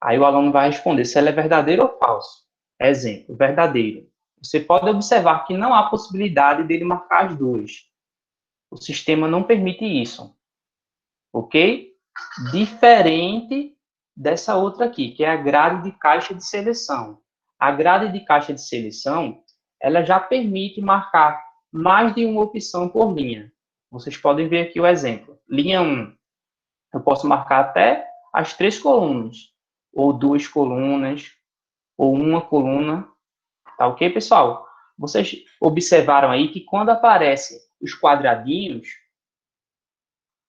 Aí o aluno vai responder se ela é verdadeira ou falso. Exemplo, verdadeiro. Você pode observar que não há possibilidade dele marcar as duas. O sistema não permite isso. Ok? Diferente dessa outra aqui, que é a grade de caixa de seleção. A grade de caixa de seleção, ela já permite marcar mais de uma opção por linha. Vocês podem ver aqui o exemplo. Linha 1, eu posso marcar até as 3 colunas, ou 2 colunas, ou uma coluna. Tá ok, pessoal? Vocês observaram aí que quando aparecem os quadradinhos,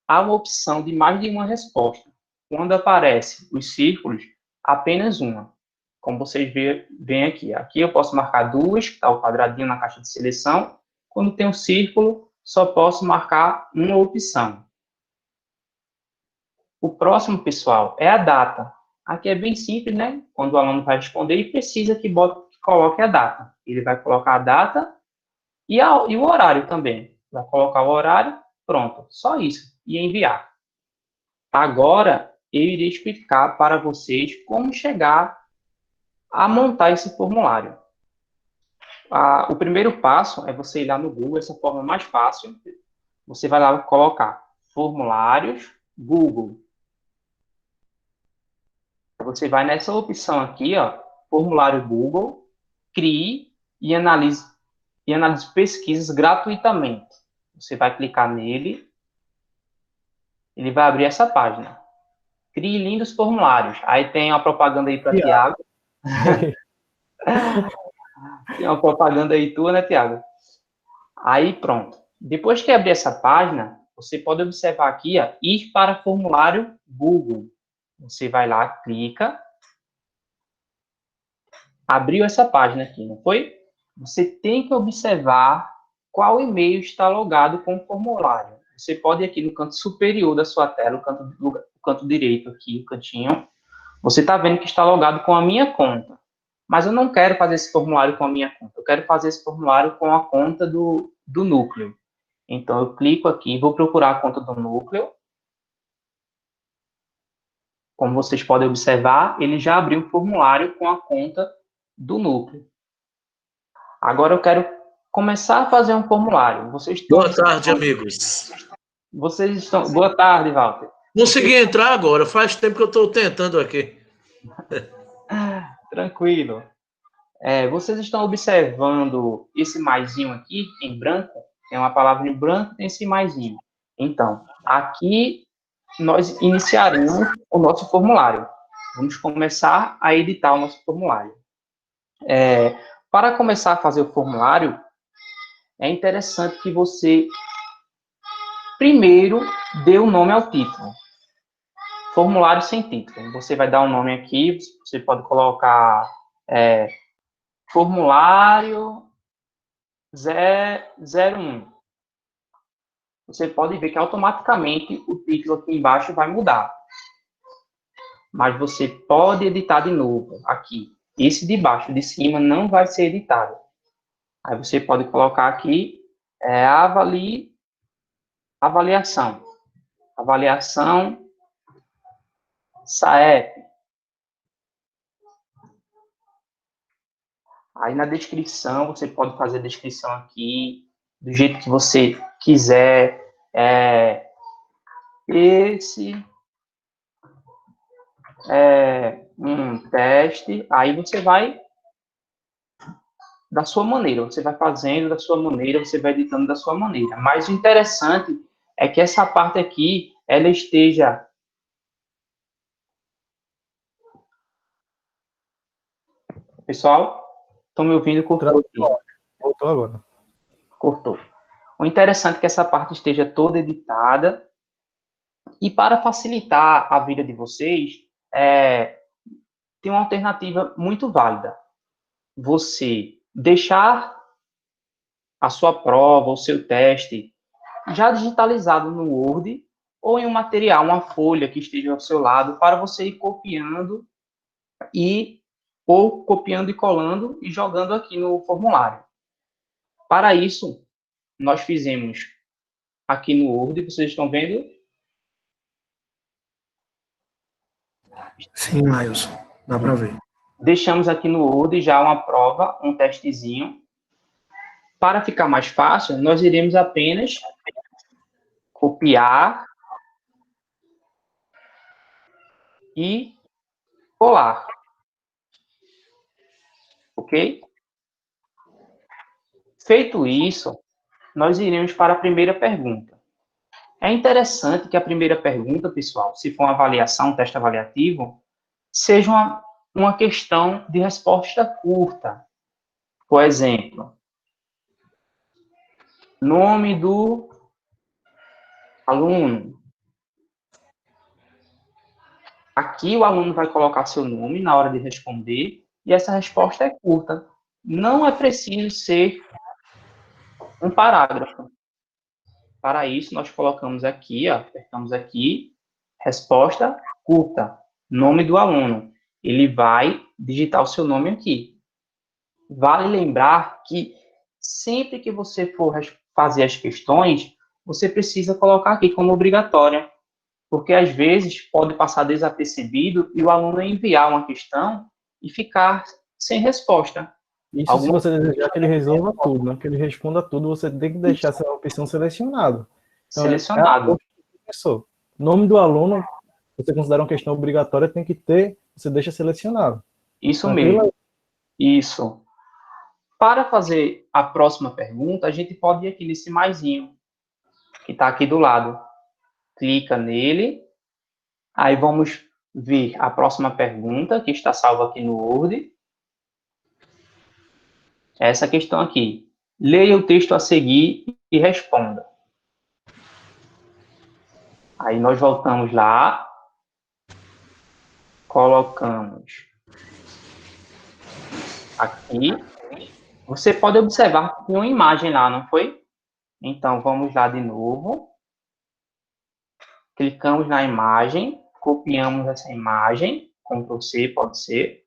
há uma opção de mais de uma resposta. Quando aparecem os círculos, apenas uma. Como vocês veem aqui. Aqui eu posso marcar 2, que está o quadradinho na caixa de seleção. Quando tem um círculo, só posso marcar uma opção. O próximo, pessoal, é a data. Aqui é bem simples, né? Quando o aluno vai responder, ele precisa que coloque a data. Ele vai colocar a data e o horário também. Vai colocar o horário, pronto. Só isso. E enviar. Agora, eu irei explicar para vocês como chegar a montar esse formulário. O primeiro passo é você ir lá no Google, essa forma mais fácil. Você vai lá colocar formulários Google. Você vai nessa opção aqui, ó, formulário Google, crie e analise pesquisas gratuitamente. Você vai clicar nele, ele vai abrir essa página. Crie lindos formulários. Aí tem uma propaganda aí para Tiago. Tem uma propaganda aí tua, né, Tiago? Aí, pronto. Depois que abrir essa página, você pode observar aqui, ó, ir para formulário Google. Você vai lá, clica. Abriu essa página aqui, não foi? Você tem que observar qual e-mail está logado com o formulário. Você pode ir aqui no canto superior da sua tela, o canto direito aqui, o cantinho. Você está vendo que está logado com a minha conta. Mas eu não quero fazer esse formulário com a minha conta. Eu quero fazer esse formulário com a conta do núcleo. Então, eu clico aqui, vou procurar a conta do núcleo. Como vocês podem observar, ele já abriu o formulário com a conta do núcleo. Agora eu quero começar a fazer um formulário. Boa tarde, amigos. Boa tarde, Walter. Consegui entrar agora, faz tempo que eu estou tentando aqui. Tranquilo. Vocês estão observando esse maisinho aqui, em branco, tem uma palavra em branco, tem esse maisinho. Então, aqui nós iniciaremos o nosso formulário. Vamos começar a editar o nosso formulário. Para começar a fazer o formulário, é interessante que você primeiro dê o nome ao título. Formulário sem título. Você vai dar um nome aqui, você pode colocar formulário 01. Você pode ver que automaticamente o título aqui embaixo vai mudar. Mas você pode editar de novo aqui. Esse de baixo, de cima, não vai ser editado. Aí você pode colocar aqui avaliação. Avaliação SAEP. Aí na descrição, você pode fazer a descrição aqui, do jeito que você quiser. Esse é um teste. Aí você vai da sua maneira. Você vai fazendo da sua maneira, você vai editando da sua maneira. Mas o interessante é que essa parte aqui, ela esteja... Pessoal, estão me ouvindo? Cortou aqui. Voltou agora. Cortou. O interessante é que essa parte esteja toda editada. E para facilitar a vida de vocês, tem uma alternativa muito válida. Você deixar a sua prova, o seu teste, já digitalizado no Word, ou em um material, uma folha que esteja ao seu lado, para você ir copiando ou copiando e colando e jogando aqui no formulário. Para isso, nós fizemos aqui no Word, vocês estão vendo? Sim, Lailson, dá para ver. Deixamos aqui no Word já uma prova, um testezinho. Para ficar mais fácil, nós iremos apenas copiar e colar. Ok? Feito isso, nós iremos para a primeira pergunta. É interessante que a primeira pergunta, pessoal, se for uma avaliação, um teste avaliativo, seja uma questão de resposta curta. Por exemplo, nome do aluno. Aqui o aluno vai colocar seu nome na hora de responder e essa resposta é curta. Não é preciso ser um parágrafo. Para isso, nós colocamos aqui, apertamos aqui, resposta curta, nome do aluno. Ele vai digitar o seu nome aqui. Vale lembrar que sempre que você for fazer as questões, você precisa colocar aqui como obrigatória, porque às vezes pode passar desapercebido e o aluno enviar uma questão e ficar sem resposta. Isso se você desejar que ele resolva tudo, né? Que ele responda tudo, você tem que deixar essa opção selecionada. Então, selecionado. Professor, nome do aluno, você considera uma questão obrigatória, tem que ter, você deixa selecionado. Isso mesmo. Isso. Para fazer a próxima pergunta, a gente pode ir aqui nesse maisinho, que está aqui do lado. Clica nele. Aí vamos ver a próxima pergunta, que está salva aqui no Word. Essa questão aqui. Leia o texto a seguir e responda. Aí nós voltamos lá. Colocamos aqui. Você pode observar que tem uma imagem lá, não foi? Então, vamos lá de novo. Clicamos na imagem, copiamos essa imagem, Ctrl+C, pode ser.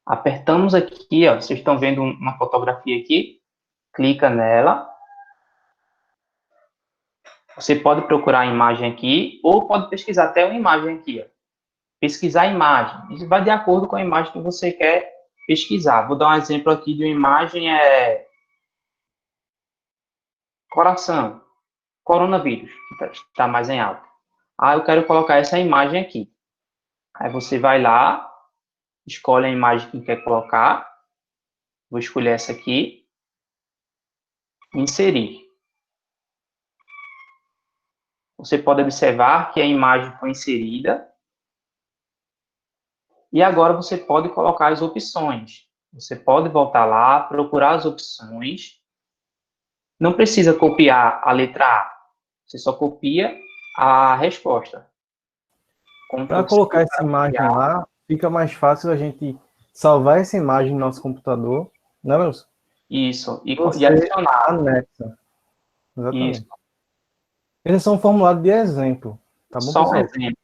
Apertamos aqui, ó, vocês estão vendo uma fotografia aqui, clica nela. Você pode procurar a imagem aqui, ou pode pesquisar até uma imagem aqui, ó. Pesquisar a imagem. Isso vai de acordo com a imagem que você quer pesquisar. Vou dar um exemplo aqui de uma imagem, coração, coronavírus, que está mais em alta. Ah, eu quero colocar essa imagem aqui. Aí você vai lá, escolhe a imagem que quer colocar. Vou escolher essa aqui. inserir. Você pode observar que a imagem foi inserida. E agora você pode colocar as opções. Você pode voltar lá, procurar as opções. Não precisa copiar a letra A. Você só copia a resposta. Para Ctrl+C colocar essa para imagem copiar. lá, fica mais fácil a gente salvar essa imagem no nosso computador, né, Wilson? Isso. E Você adicionar. anexa. Isso. Exatamente. Esse é só um formulário de exemplo, tá bom, Só um pessoal? exemplo.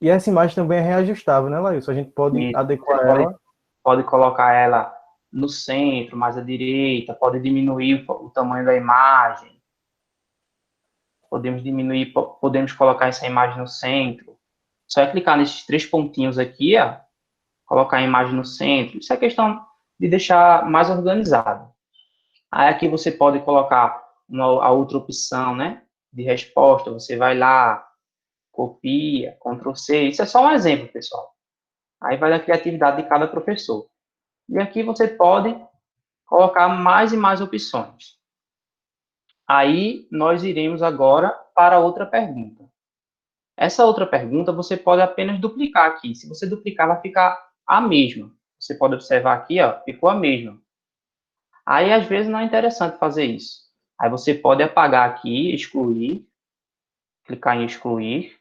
E essa imagem também é reajustável, né, Laílson? A gente pode Isso. adequar Você ela. pode colocar ela no centro, mais à direita. Pode diminuir o tamanho da imagem. Podemos colocar essa imagem no centro. Só é clicar nesses 3 pontinhos aqui, ó, colocar a imagem no centro. Isso é questão de deixar mais organizado. Aí aqui você pode colocar a outra opção, né, de resposta. Você vai lá, copia, Ctrl+C. Isso é só um exemplo, pessoal. Aí vai da criatividade de cada professor. E aqui você pode colocar mais e mais opções. Aí nós iremos agora para outra pergunta. Essa outra pergunta você pode apenas duplicar aqui. Se você duplicar, vai ficar a mesma. Você pode observar aqui, ó, ficou a mesma. Aí, às vezes, não é interessante fazer isso. Aí você pode apagar aqui, excluir, clicar em excluir.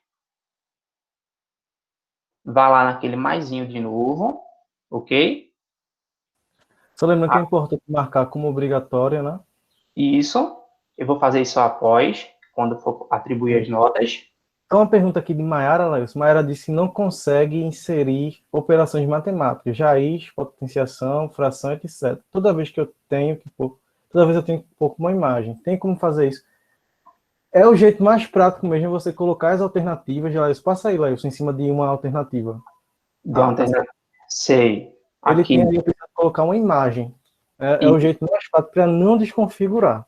Vá lá naquele maisinho de novo, ok? Só lembrando que é importante marcar como obrigatória, né? Isso. Eu vou fazer isso após, quando for atribuir as notas. Então, uma pergunta aqui de Maiara, Laílson. Maiara disse que não consegue inserir operações matemáticas, raiz, potenciação, fração, etc. Toda vez que eu tenho que pôr, toda vez eu tenho que pôr uma imagem. Tem como fazer isso? É o jeito mais prático mesmo você colocar as alternativas. Laílson, passa aí, Laílson, em cima de uma alternativa. De uma alternativa. Sei. Ele Aqui. tem ali a opção de colocar uma imagem. É o jeito mais prático para não desconfigurar.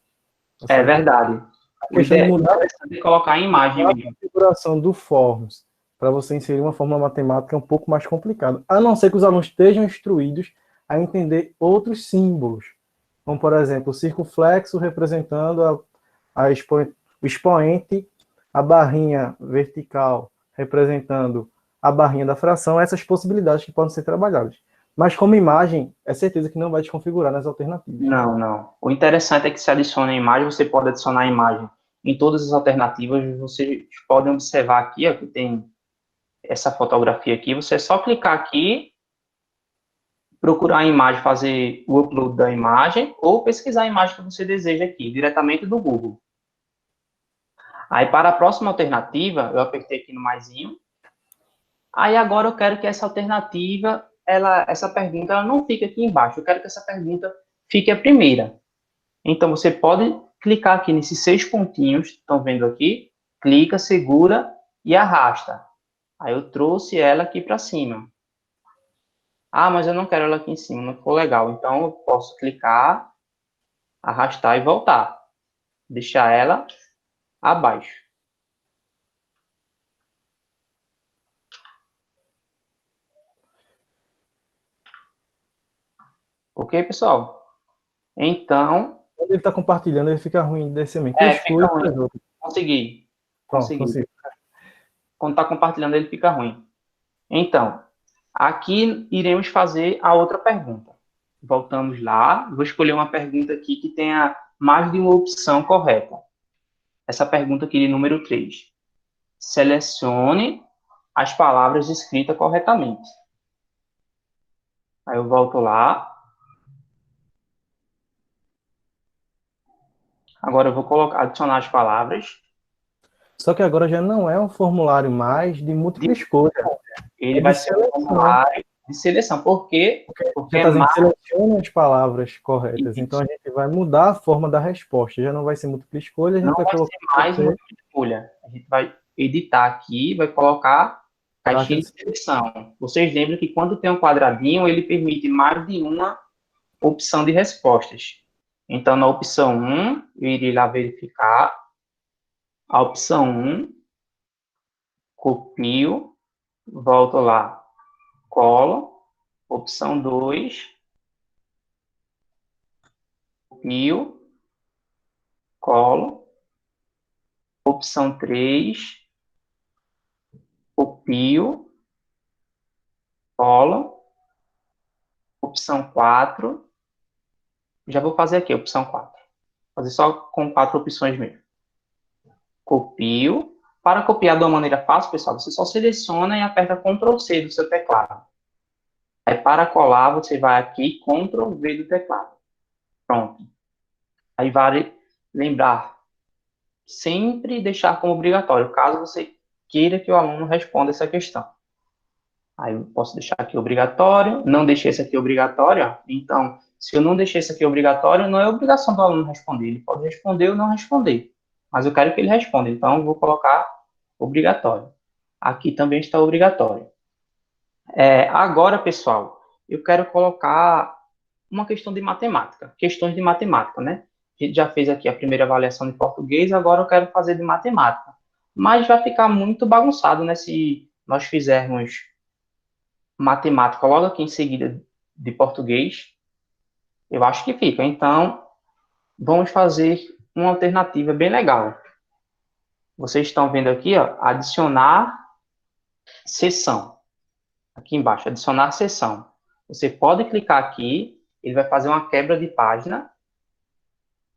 Tá É certo? verdade. A O questão de mudar interessante é colocar a imagem a mesmo. configuração do Forms para você inserir uma fórmula matemática é um pouco mais complicado, a não ser que os alunos estejam instruídos a entender outros símbolos, como, por exemplo, o circunflexo representando o expoente, a barrinha vertical representando a barrinha da fração, essas possibilidades que podem ser trabalhadas. Mas como imagem, é certeza que não vai desconfigurar nas alternativas. Não, não. O interessante é que se adiciona a imagem, você pode adicionar a imagem em todas as alternativas. Vocês podem observar aqui, ó, que tem essa fotografia aqui. Você é só clicar aqui, procurar a imagem, fazer o upload da imagem, ou pesquisar a imagem que você deseja aqui, diretamente do Google. Aí, para a próxima alternativa, eu apertei aqui no maisinho. Aí, agora eu quero que essa alternativa, essa pergunta, ela não fique aqui embaixo. Eu quero que essa pergunta fique a primeira. Então, você pode clicar aqui nesses 6 pontinhos, estão vendo aqui? Clica, segura e arrasta. Aí eu trouxe ela aqui para cima. Ah, mas eu não quero ela aqui em cima, não ficou legal. Então, eu posso clicar, arrastar e voltar. Deixar ela abaixo. Ok, pessoal? Então, Quando ele está compartilhando, ele fica ruim desse momento. fica Exclui ruim. as outras. Consegui. Pronto, Consegui. consigo. Quando está compartilhando, ele fica ruim. Então, aqui iremos fazer a outra pergunta. Voltamos lá. Vou escolher uma pergunta aqui que tenha mais de uma opção correta. Essa pergunta aqui de número 3. Selecione as palavras escritas corretamente. Aí eu volto lá. Agora eu vou adicionar as palavras. Só que agora já não é um formulário mais de múltipla escolha. Ele É vai de ser um seleção. formulário de seleção. Por quê? Porque Já é está dizendo mais... selecione as palavras corretas. Isso. Então a gente vai mudar a forma da resposta. Já não vai ser múltipla escolha, a gente Não vai vai colocar ser mais múltipla escolha. A gente vai editar aqui, vai colocar caixinha de seleção. Vocês lembram que quando tem um quadradinho, ele permite mais de uma opção de respostas. Então, na opção 1, eu irei lá verificar. A opção 1, copio, volto lá, colo. Opção 2, copio, colo. Opção 3, copio, colo. Opção 4, já vou fazer aqui, opção 4. Fazer só com 4 opções mesmo. Copio. Para copiar de uma maneira fácil, pessoal, você só seleciona e aperta Ctrl C do seu teclado. Aí, para colar, você vai aqui, Ctrl V do teclado. Pronto. Aí, vale lembrar, sempre deixar como obrigatório, caso você queira que o aluno responda essa questão. Aí, eu posso deixar aqui obrigatório, não deixei esse aqui obrigatório, ó. Então, se eu não deixei esse aqui obrigatório, não é obrigação do aluno responder. Ele pode responder ou não responder. Mas eu quero que ele responda, então eu vou colocar obrigatório. Aqui também está obrigatório. Agora, pessoal, eu quero colocar uma questão de matemática. Questões de matemática, né? A gente já fez aqui a primeira avaliação de português, agora eu quero fazer de matemática. Mas vai ficar muito bagunçado, né? Se nós fizermos matemática logo aqui em seguida de português, eu acho que fica. Então, vamos fazer uma alternativa bem legal. Vocês estão vendo aqui, ó, adicionar seção. Aqui embaixo, adicionar seção. Você pode clicar aqui, ele vai fazer uma quebra de página.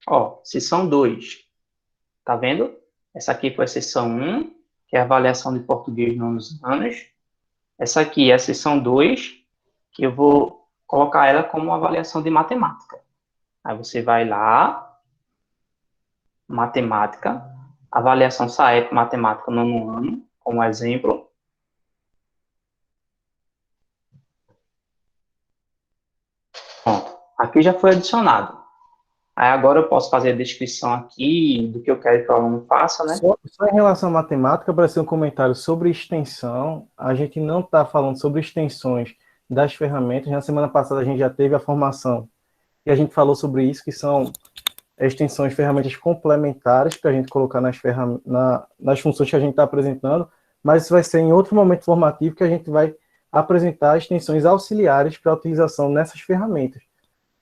Ó, seção 2. Tá vendo? Essa aqui foi a seção 1, que é a avaliação de português nos anos. Essa aqui é a seção 2, que eu vou colocar ela como avaliação de matemática. Aí você vai lá, matemática, avaliação SAEP matemática nono ano, como exemplo. Pronto, aqui já foi adicionado. Aí agora eu posso fazer a descrição aqui do que eu quero que o aluno faça, né? Só em relação à matemática, para ser um comentário sobre extensão, a gente não está falando sobre extensões das ferramentas. Na semana passada a gente já teve a formação e a gente falou sobre isso, que são extensões, ferramentas complementares para a gente colocar nas funções que a gente está apresentando, mas isso vai ser em outro momento formativo que a gente vai apresentar extensões auxiliares para a utilização nessas ferramentas.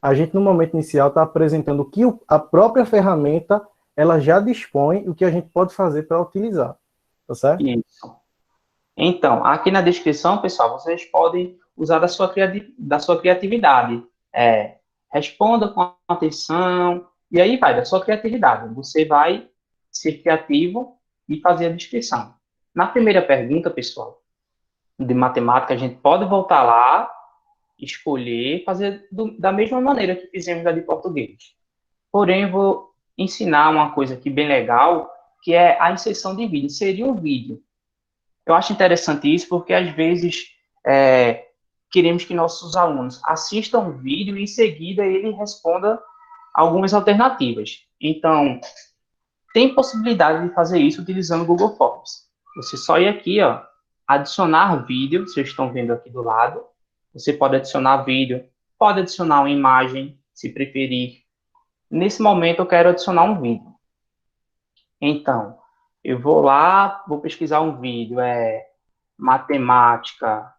A gente, no momento inicial, está apresentando o que a própria ferramenta ela já dispõe e o que a gente pode fazer para utilizar. Tá certo? Isso. Então, aqui na descrição, pessoal, vocês podem usar da sua criatividade. Responda com atenção, e aí vai, da sua criatividade. Você vai ser criativo e fazer a descrição. Na primeira pergunta, pessoal, de matemática, a gente pode voltar lá, escolher, fazer da mesma maneira que fizemos da de português. Porém, eu vou ensinar uma coisa aqui bem legal, que é a inserção de vídeo. Seria um vídeo. Eu acho interessante isso, porque às vezes queremos que nossos alunos assistam o vídeo e em seguida ele responda algumas alternativas. Então, tem possibilidade de fazer isso utilizando o Google Forms. Você só ir aqui, ó, adicionar vídeo, vocês estão vendo aqui do lado. Você pode adicionar vídeo, pode adicionar uma imagem, se preferir. Nesse momento, eu quero adicionar um vídeo. Então, eu vou lá, vou pesquisar um vídeo, matemática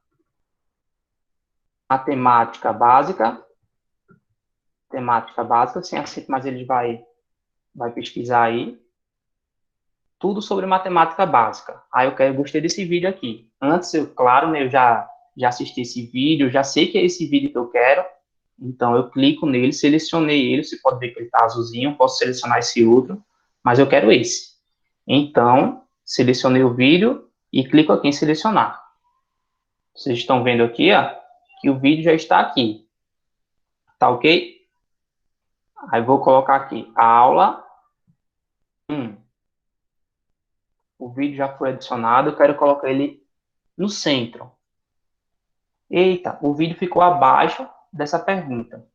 básica, sem acento, mas ele vai pesquisar aí. Tudo sobre matemática básica. Aí eu gostei desse vídeo aqui. Antes, claro, né, eu já assisti esse vídeo, já sei que é esse vídeo que eu quero. Então, eu clico nele, selecionei ele. Você pode ver que ele está azulzinho, posso selecionar esse outro, mas eu quero esse. Então, selecionei o vídeo e clico aqui em selecionar. Vocês estão vendo aqui, ó, que o vídeo já está aqui. Tá ok? Aí vou colocar aqui, aula 1. O vídeo já foi adicionado, eu quero colocar ele no centro. Eita, o vídeo ficou abaixo dessa pergunta.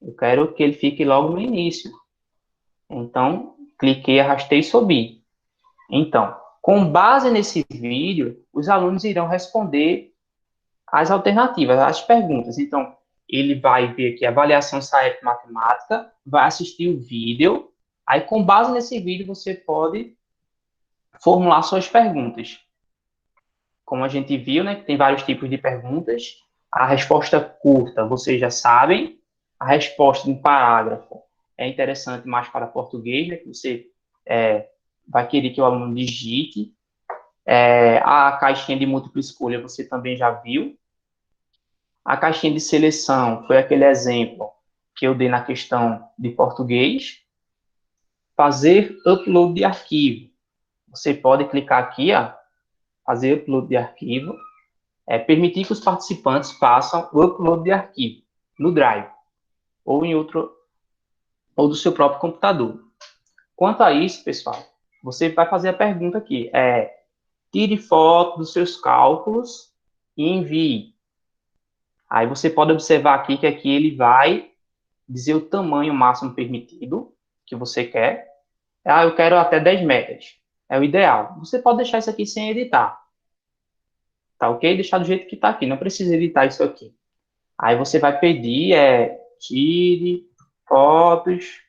Eu quero que ele fique logo no início. Então, cliquei, arrastei e subi. Então, com base nesse vídeo, os alunos irão responder as alternativas, as perguntas. Então, ele vai ver aqui a avaliação SAEP matemática, vai assistir o vídeo, aí com base nesse vídeo você pode formular suas perguntas. Como a gente viu, né, que tem vários tipos de perguntas. A resposta curta, vocês já sabem. A resposta em parágrafo é interessante mais para português, né, que você vai querer que o aluno digite. A caixinha de múltipla escolha você também já viu. A caixinha de seleção foi aquele exemplo que eu dei na questão de português. Fazer upload de arquivo. Você pode clicar aqui, ó, fazer upload de arquivo, permitir que os participantes façam o upload de arquivo no Drive ou em outro, ou do seu próprio computador. Quanto a isso, pessoal, você vai fazer a pergunta aqui, tire foto dos seus cálculos e envie. Aí você pode observar aqui que aqui ele vai dizer o tamanho máximo permitido que você quer. Eu quero até 10 megas. É o ideal. Você pode deixar isso aqui sem editar. Tá ok? Deixar do jeito que está aqui. Não precisa editar isso aqui. Aí você vai pedir, tire fotos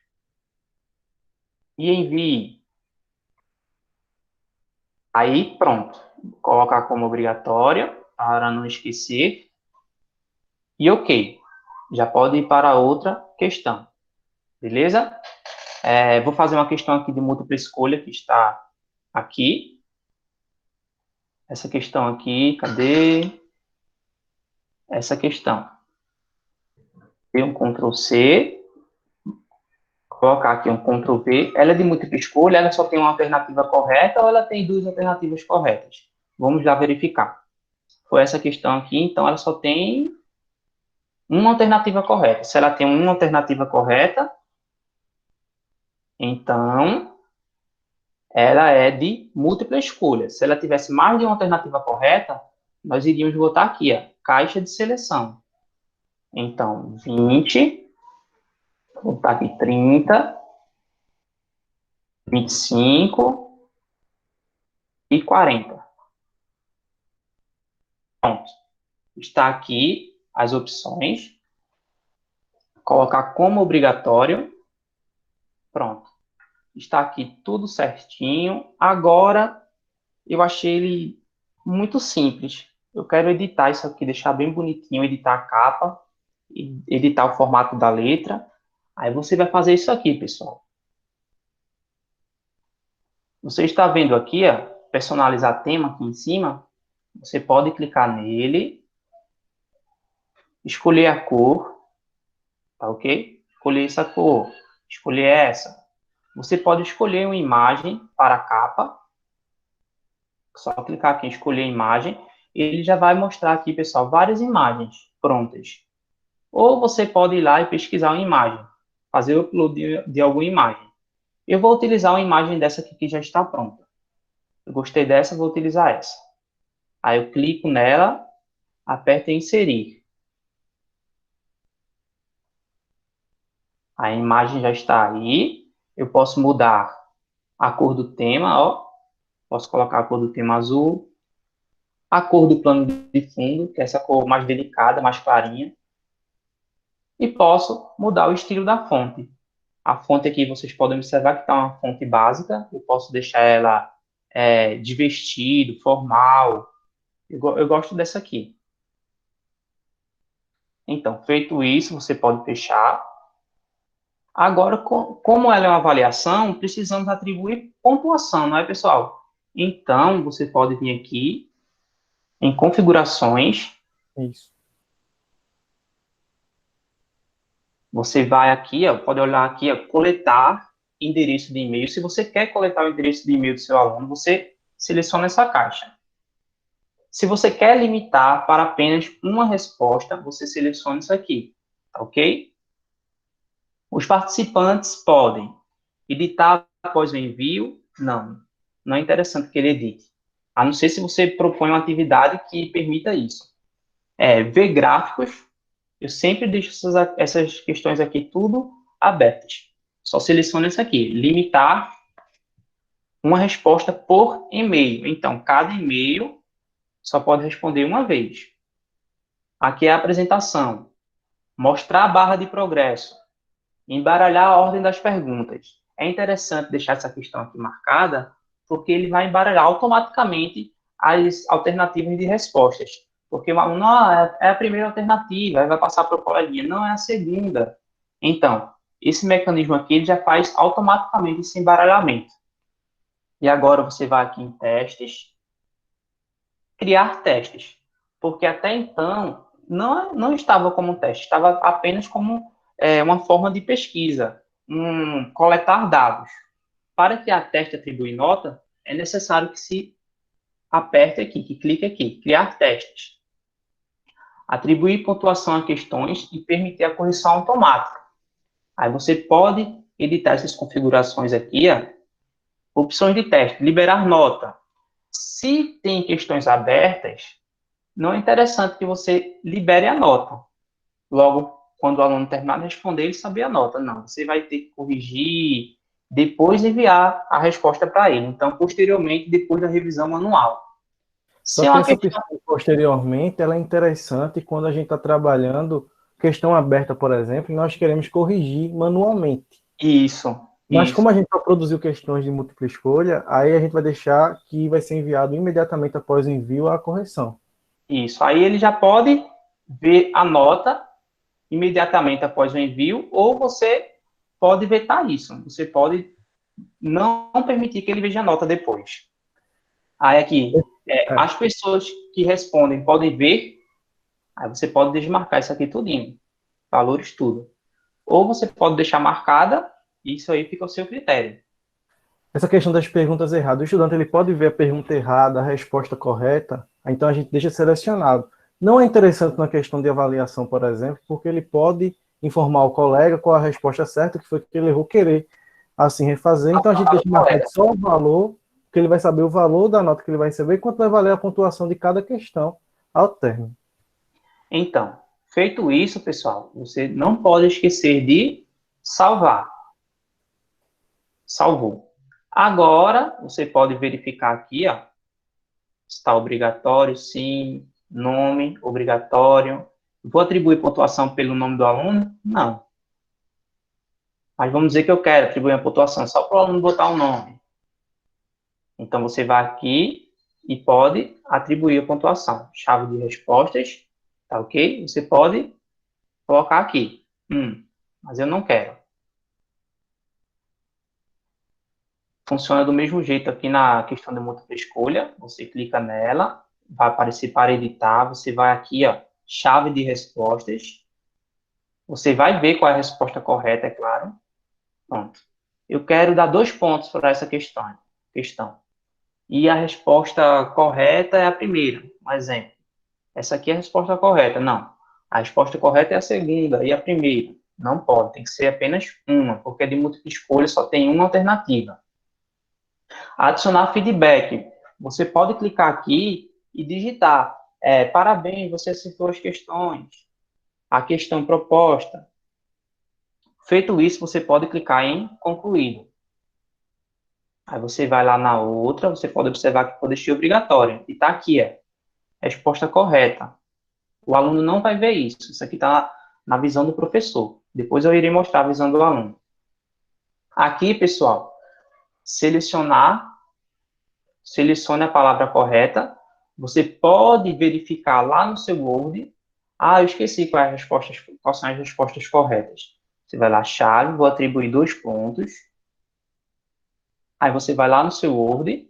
e envie. Aí, pronto. Vou colocar como obrigatório, para não esquecer. E ok. Já pode ir para outra questão. Beleza? Vou fazer uma questão aqui de múltipla escolha, que está aqui. Essa questão aqui, cadê? Essa questão. Dê um Ctrl C. Colocar aqui um Ctrl V. Ela é de múltipla escolha, ela só tem uma alternativa correta ou ela tem duas alternativas corretas? Vamos lá verificar. Foi essa questão aqui, então ela só tem uma alternativa correta. Se ela tem uma alternativa correta, então ela é de múltipla escolha. Se ela tivesse mais de uma alternativa correta, nós iríamos botar aqui, ó, caixa de seleção. Então, 20, vou botar aqui 30, 25 e 40. Pronto. Está aqui as opções. Colocar como obrigatório. Pronto. Está aqui tudo certinho. Agora, eu achei ele muito simples. Eu quero editar isso aqui, deixar bem bonitinho, editar a capa, editar o formato da letra. Aí você vai fazer isso aqui, pessoal. Você está vendo aqui, ó, personalizar tema aqui em cima. Você pode clicar nele, escolher a cor, tá ok? Escolher essa cor, escolher essa. Você pode escolher uma imagem para a capa. Só clicar aqui em escolher imagem. Ele já vai mostrar aqui, pessoal, várias imagens prontas. Ou você pode ir lá e pesquisar uma imagem, fazer o upload de alguma imagem. Eu vou utilizar uma imagem dessa aqui que já está pronta. Eu gostei dessa, vou utilizar essa. Aí eu clico nela, aperto em inserir. A imagem já está aí. Eu posso mudar a cor do tema, ó. Posso colocar a cor do tema azul. A cor do plano de fundo, que é essa cor mais delicada, mais clarinha. E posso mudar o estilo da fonte. A fonte aqui, vocês podem observar que está uma fonte básica. Eu posso deixar ela de vestido, formal. Eu gosto dessa aqui. Então, feito isso, você pode fechar. Agora, como ela é uma avaliação, precisamos atribuir pontuação, não é, pessoal? Então, você pode vir aqui em configurações. Isso. Você vai aqui, ó, pode olhar aqui, ó, coletar endereço de e-mail. Se você quer coletar o endereço de e-mail do seu aluno, você seleciona essa caixa. Se você quer limitar para apenas uma resposta, você seleciona isso aqui, tá ok? Os participantes podem editar após o envio? Não, não é interessante que ele edite. A não ser se você propõe uma atividade que permita isso. Ver gráficos, eu sempre deixo essas questões aqui tudo abertas. Só seleciona isso aqui, limitar uma resposta por e-mail. Então, cada e-mail só pode responder uma vez. Aqui é a apresentação. Mostrar a barra de progresso. Embaralhar a ordem das perguntas. É interessante deixar essa questão aqui marcada, porque ele vai embaralhar automaticamente as alternativas de respostas. Porque o aluno é a primeira alternativa, aí vai passar para o coleguinha, não é a segunda. Então, esse mecanismo aqui ele já faz automaticamente esse embaralhamento. E agora você vai aqui em testes, criar testes, porque até então não estava como teste, estava apenas como uma forma de pesquisa, coletar dados. Para criar teste e atribuir nota, é necessário que se aperte aqui, que clique aqui, criar testes. Atribuir pontuação a questões e permitir a correção automática. Aí você pode editar essas configurações aqui, ó. Opções de teste, liberar nota. Se tem questões abertas, não é interessante que você libere a nota. Logo, quando o aluno terminar de responder, ele saber a nota. Não, você vai ter que corrigir, depois enviar a resposta para ele. Então, posteriormente, depois da revisão manual. Só Se é que uma essa questão... opção posteriormente, ela é interessante quando a gente está trabalhando questão aberta, por exemplo, e nós queremos corrigir manualmente. Isso. Mas Isso. como a gente só produziu questões de múltipla escolha, aí a gente vai deixar que vai ser enviado imediatamente após o envio a correção. Isso. Aí ele já pode ver a nota imediatamente após o envio, ou você pode vetar isso. Você pode não permitir que ele veja a nota depois. Aí aqui, as pessoas que respondem podem ver, aí você pode desmarcar isso aqui tudinho, valores tudo. Ou você pode deixar marcada, isso aí fica ao seu critério. Essa questão das perguntas erradas, o estudante ele pode ver a pergunta errada, a resposta correta, então a gente deixa selecionado. Não é interessante na questão de avaliação, por exemplo, porque ele pode informar o colega qual a resposta certa, que foi que ele errou querer assim refazer, então a gente deixa marcado só o valor, que ele vai saber o valor da nota que ele vai receber, e quanto vai valer a pontuação de cada questão ao término. Então, feito isso, pessoal, você não pode esquecer de salvar. Salvou. Agora, você pode verificar aqui, ó, está obrigatório, sim, nome, obrigatório. Vou atribuir pontuação pelo nome do aluno? Não. Mas vamos dizer que eu quero atribuir a pontuação só para o aluno botar o nome. Então, você vai aqui e pode atribuir a pontuação. Chave de respostas, tá ok? Você pode colocar aqui. Mas eu não quero. Funciona do mesmo jeito aqui na questão de múltipla escolha. Você clica nela, vai aparecer para editar. Você vai aqui, ó, chave de respostas. Você vai ver qual é a resposta correta, é claro. Pronto. Eu quero dar 2 pontos para essa questão. E a resposta correta é a primeira. Um exemplo. Essa aqui é a resposta correta. Não. A resposta correta é a segunda e a primeira. Não pode. Tem que ser apenas uma, porque de múltipla escolha só tem uma alternativa. Adicionar feedback. Você pode clicar aqui e digitar. Parabéns, você acertou as questões. A questão proposta. Feito isso, você pode clicar em concluído. Aí você vai lá na outra, você pode observar que pode deixar obrigatório. E está aqui, resposta correta. O aluno não vai ver isso. Isso aqui está na visão do professor. Depois eu irei mostrar a visão do aluno. Aqui, pessoal, selecione a palavra correta. Você pode verificar lá no seu Word. Eu esqueci quais são as respostas corretas. Você vai lá, chave, vou atribuir 2 pontos. Aí você vai lá no seu Word.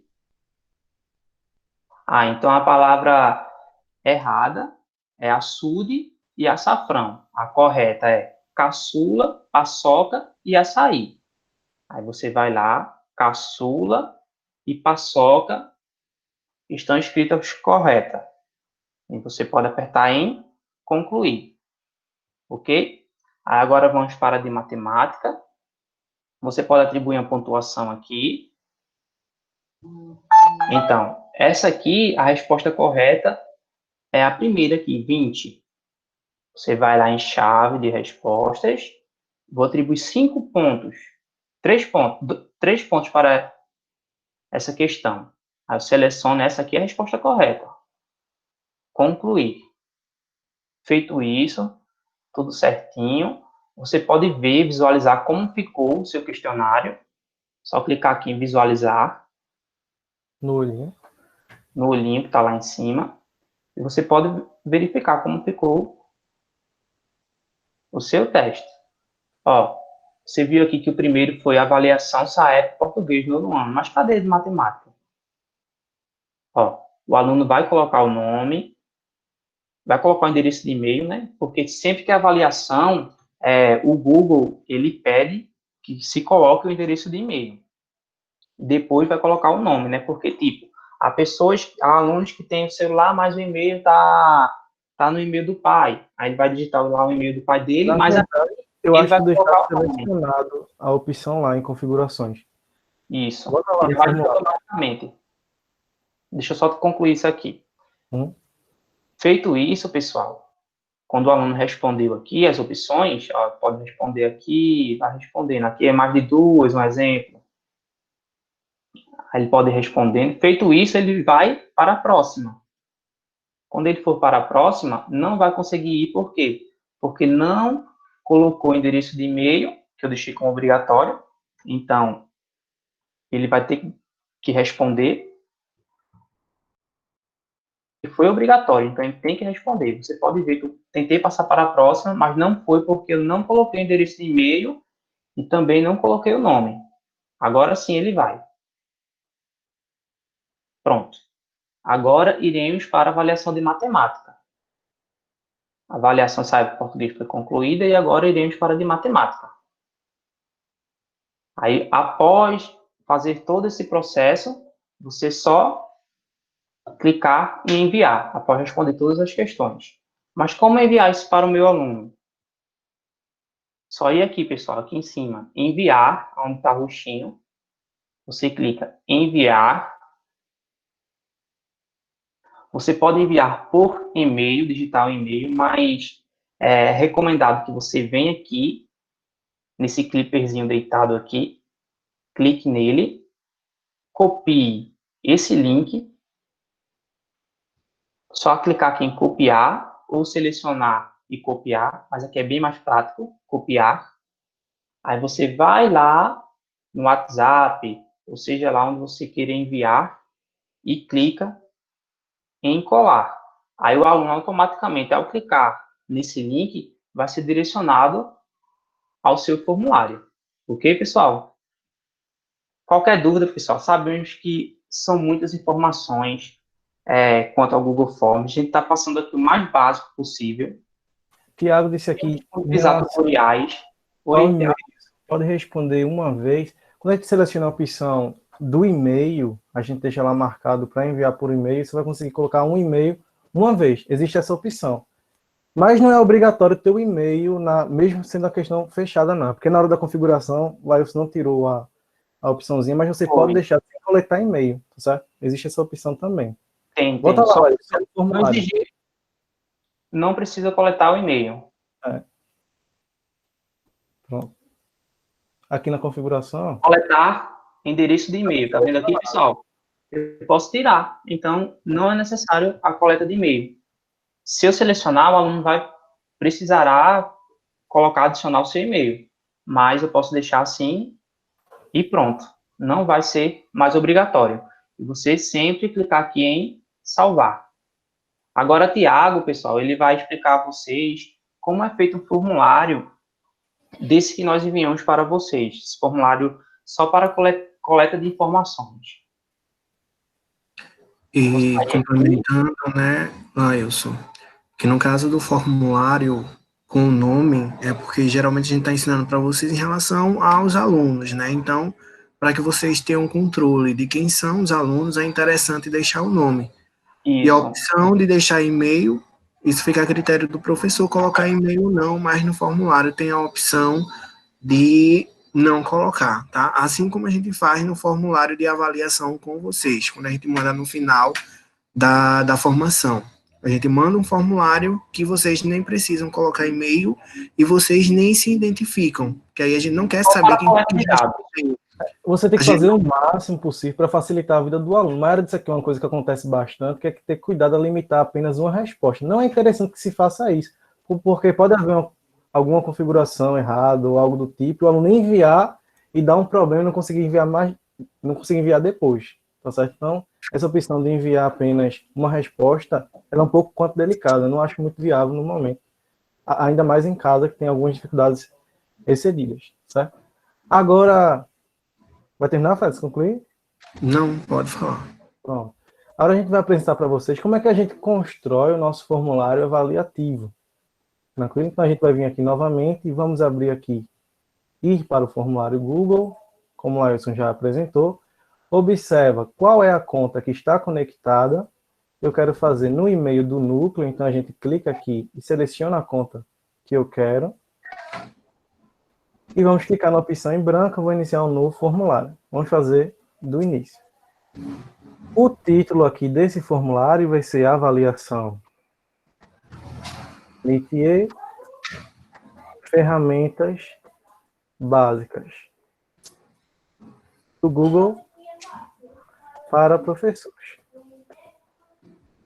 Então a palavra errada é açude e açafrão. A correta é caçula, paçoca e açaí. Aí você vai lá, caçula e paçoca estão escritas corretas. E você pode apertar em concluir. Ok? Aí agora vamos para a de matemática. Você pode atribuir uma pontuação aqui. Então, essa aqui, a resposta correta é a primeira aqui, 20. Você vai lá em chave de respostas. Vou atribuir 5 pontos. 3 pontos para essa questão. Aí eu seleciono essa aqui, a resposta correta. Concluir. Feito isso, tudo certinho, você pode ver, visualizar como ficou o seu questionário. Só clicar aqui em visualizar. No olhinho. No olhinho que está lá em cima. E você pode verificar como ficou o seu teste. Você viu aqui que o primeiro foi avaliação SAEP português no nono ano, mas cadê de matemática? Ó, o aluno vai colocar o nome, vai colocar o endereço de e-mail, né? Porque sempre que é avaliação, o Google, ele pede que se coloque o endereço de e-mail. Depois vai colocar o nome, né? Porque, tipo, há alunos que têm o celular, mas o e-mail tá no e-mail do pai. Aí ele vai digitar lá o e-mail do pai dele, Na mas verdade, eu ele acho vai que deixar colocar o nome. selecionado a opção lá em configurações. Isso. Bota lá Ele no vai formulário. automaticamente. Deixa eu só concluir isso aqui. Hum. Feito isso, pessoal, quando o aluno respondeu aqui as opções, ó, pode responder aqui, vai respondendo. Aqui é mais de duas, um exemplo. Aí ele pode ir respondendo. Feito isso, ele vai para a próxima. Quando ele for para a próxima, não vai conseguir ir, por quê? Porque não colocou o endereço de e-mail, que eu deixei como obrigatório. Então, ele vai ter que responder. E foi obrigatório, então ele tem que responder. Você pode ver que eu tentei passar para a próxima, mas não foi porque eu não coloquei o endereço de e-mail e também não coloquei o nome. Agora sim ele vai. Pronto. Agora iremos para a avaliação de matemática. A avaliação SAEP português foi concluída e agora iremos para a de matemática. Aí, após fazer todo esse processo, você só clicar em enviar, após responder todas as questões. Mas como enviar isso para o meu aluno? Só ir aqui, pessoal, aqui em cima, enviar, onde está o roxinho. Você clica em enviar. Você pode enviar por e-mail, digitar o e-mail, mas é recomendado que você venha aqui, nesse clipperzinho deitado aqui, clique nele, copie esse link, só clicar aqui em copiar, ou selecionar e copiar, mas aqui é bem mais prático, copiar. Aí você vai lá no WhatsApp, ou seja, lá onde você queira enviar, e clica em colar. Aí o aluno automaticamente, ao clicar nesse link, vai ser direcionado ao seu formulário. Ok, pessoal? Qualquer dúvida, pessoal, sabemos que são muitas informações quanto ao Google Forms. A gente está passando aqui o mais básico possível. Tiago disse aqui, Utilizar tutoriais. qual e-mail pode responder uma vez. Quando a gente seleciona a opção do e-mail, a gente deixa lá marcado para enviar por e-mail, você vai conseguir colocar um e-mail uma vez. Existe essa opção. Mas não é obrigatório ter o e-mail, mesmo sendo a questão fechada, não. Porque na hora da configuração, lá você não tirou a opçãozinha, mas você pode deixar sem coletar e-mail, tá certo? Existe essa opção também. Tem. Bota lá, olha, não precisa coletar o e-mail. Pronto. Aqui na configuração. Coletar endereço de e-mail. Tá vendo aqui, pessoal? Eu posso tirar. Então, não é necessário a coleta de e-mail. Se eu selecionar, o aluno precisará colocar, adicionar o seu e-mail. Mas eu posso deixar assim e pronto. Não vai ser mais obrigatório. E você sempre clicar aqui em salvar. Agora, Tiago, pessoal, ele vai explicar a vocês como é feito um formulário desse que nós enviamos para vocês. Esse formulário só para coleta de informações. E complementando, né, Lailson, que no caso do formulário com o nome, é porque geralmente a gente está ensinando para vocês em relação aos alunos, né? Então, para que vocês tenham controle de quem são os alunos, é interessante deixar o nome. Isso. E a opção de deixar e-mail, isso fica a critério do professor colocar e-mail ou não, mas no formulário tem a opção de não colocar, tá? Assim como a gente faz no formulário de avaliação com vocês, quando a gente manda no final da formação. A gente manda um formulário que vocês nem precisam colocar e-mail e vocês nem se identificam, que aí a gente não quer saber quem respondeu. Você tem que fazer o máximo possível para facilitar a vida do aluno. Mas isso aqui é uma coisa que acontece bastante, que é que ter cuidado a limitar apenas uma resposta. Não é interessante que se faça isso, porque pode haver alguma configuração errada ou algo do tipo, o aluno enviar e dar um problema e não conseguir enviar mais, não conseguir enviar depois, tá certo? Então, essa opção de enviar apenas uma resposta, ela é um pouco quanto delicada, eu não acho muito viável no momento. Ainda mais em casa, que tem algumas dificuldades excedidas, certo? Agora, vai terminar, Fred? Concluir? Não, pode falar. Pronto. Agora a gente vai apresentar para vocês como é que a gente constrói o nosso formulário avaliativo. Tranquilo? Então a gente vai vir aqui novamente e vamos abrir aqui, ir para o formulário Google, como o Lailson já apresentou. Observa qual é a conta que está conectada. Eu quero fazer no e-mail do núcleo, então a gente clica aqui e seleciona a conta que eu quero. E vamos clicar na opção em branco, vou iniciar um novo formulário. Vamos fazer do início. O título aqui desse formulário vai ser Avaliação Métier, Ferramentas Básicas do Google para professores.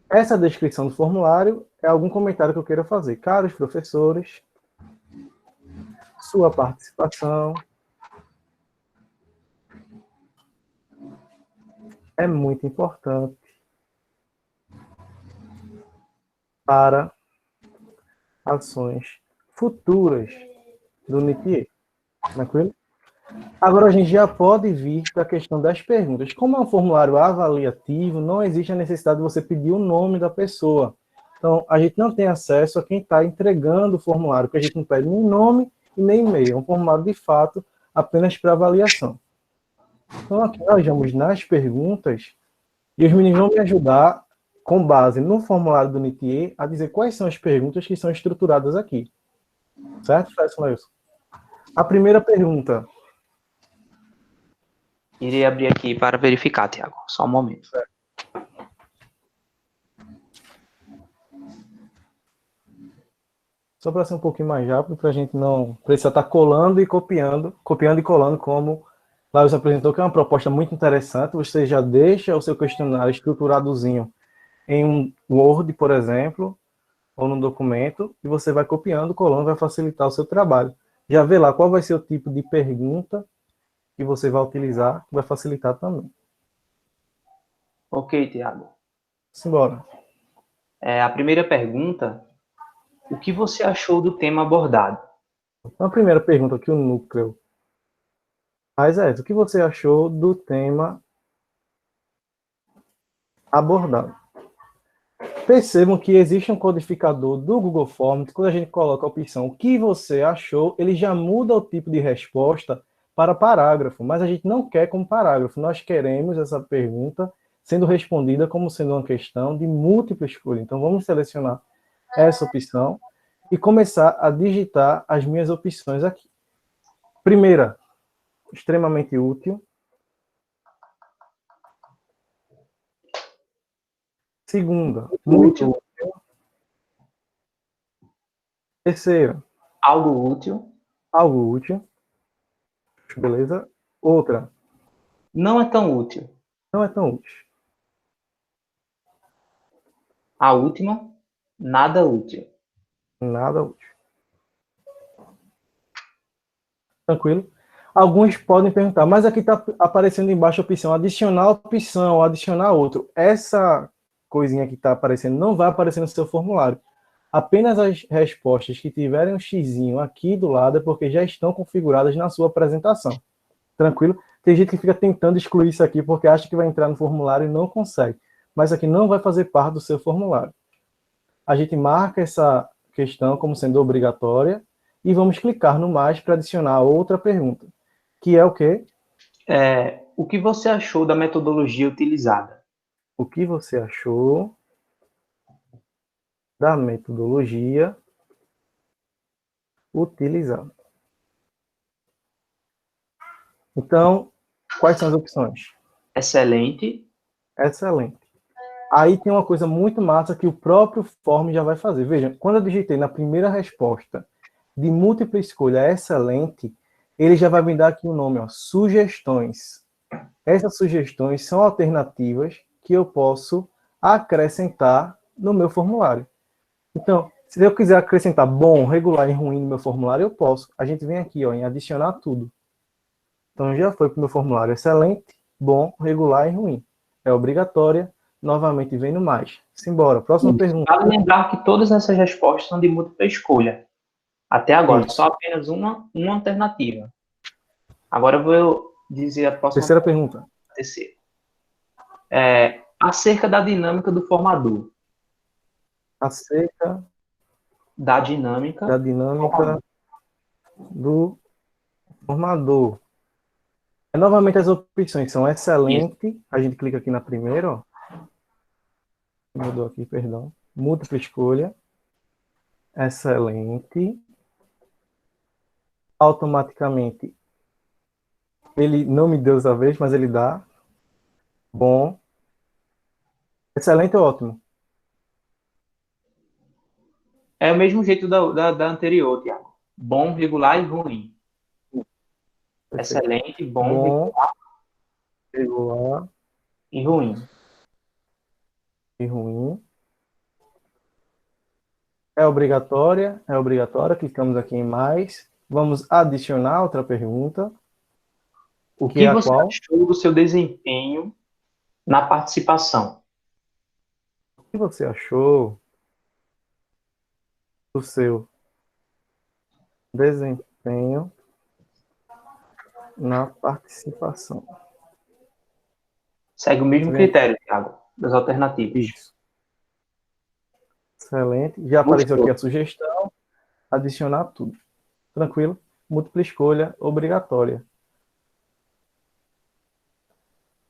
Essa descrição do formulário é algum comentário que eu queira fazer. Caros professores, sua participação é muito importante para ações futuras do métier. Tranquilo? Agora a gente já pode vir para a questão das perguntas. Como é um formulário avaliativo, não existe a necessidade de você pedir o nome da pessoa. Então, a gente não tem acesso a quem está entregando o formulário, porque a gente não pede nem nome e nem e-mail. É um formulário, de fato, apenas para avaliação. Então, aqui nós vamos nas perguntas e os meninos vão me ajudar, com base no formulário do métier, a dizer quais são as perguntas que são estruturadas aqui. Certo, Lailson? A primeira pergunta. Irei abrir aqui para verificar, Tiago. Só um momento. Só para ser um pouquinho mais rápido, para a gente não precisar estar colando e copiando e colando, como Lailson apresentou, que é uma proposta muito interessante. Você já deixa o seu questionário estruturadozinho em um Word, por exemplo, ou num documento, e você vai copiando, colando, vai facilitar o seu trabalho. Já vê lá qual vai ser o tipo de pergunta que você vai utilizar, que vai facilitar também. Ok, Tiago. Simbora. A primeira pergunta: o que você achou do tema abordado? Então, a primeira pergunta que o núcleo faz é: o que você achou do tema abordado? Percebam que existe um codificador do Google Forms, quando a gente coloca a opção o que você achou, ele já muda o tipo de resposta para parágrafo, mas a gente não quer como parágrafo, nós queremos essa pergunta sendo respondida como sendo uma questão de múltipla escolha. Então vamos selecionar essa opção e começar a digitar as minhas opções aqui. Primeira, extremamente útil. Segunda, muito útil. Terceira, Algo útil. algo útil. Beleza? Outra, Não é tão útil. não é tão útil. A última, nada útil. Nada útil. Tranquilo? Alguns podem perguntar, mas aqui está aparecendo embaixo a opção adicionar opção, adicionar outro. Essa coisinha que está aparecendo não vai aparecer no seu formulário. Apenas as respostas que tiverem um xizinho aqui do lado é porque já estão configuradas na sua apresentação. Tranquilo? Tem gente que fica tentando excluir isso aqui porque acha que vai entrar no formulário e não consegue. Mas aqui não vai fazer parte do seu formulário. A gente marca essa questão como sendo obrigatória e vamos clicar no mais para adicionar outra pergunta, que é o quê? O que você achou da metodologia utilizada? O que você achou da metodologia utilizada? Então, quais são as opções? Excelente. Excelente. Aí tem uma coisa muito massa que o próprio form já vai fazer. Veja, quando eu digitei na primeira resposta de múltipla escolha excelente, ele já vai me dar aqui o nome, ó, sugestões. Essas sugestões são alternativas que eu posso acrescentar no meu formulário. Então, se eu quiser acrescentar bom, regular e ruim no meu formulário, eu posso. A gente vem aqui, ó, em adicionar tudo. Então, já foi para o meu formulário excelente, bom, regular e ruim. É obrigatória. Novamente, vem no mais. Simbora. Próxima pergunta. Vale lembrar que todas essas respostas são de múltipla escolha. Até agora, Isso. só apenas uma alternativa. Agora eu vou dizer a próxima Terceira pergunta. terceira. Acerca da dinâmica do formador. Acerca Da dinâmica da do dinâmica formador. do formador. Novamente, as opções são excelente. A gente clica aqui na primeira, ó. Mudou aqui, perdão. Múltipla escolha. Excelente. Automaticamente, ele não me deu dessa vez, mas ele dá. Bom. Excelente ou ótimo? É o mesmo jeito da anterior, Tiago. Bom, regular e ruim. Perfeito. Excelente, bom, Bom, regular regular e ruim. e ruim. É obrigatória? É obrigatória. Clicamos aqui em mais. Vamos adicionar outra pergunta, O que é que a você qual? achou do seu desempenho na participação? O que você achou do seu desempenho na participação? Segue o Você mesmo vem aqui. critério, Tiago, das alternativas. Isso. Excelente. Já apareceu Gostou? aqui a sugestão. Adicionar tudo. Tranquilo? Múltipla escolha obrigatória.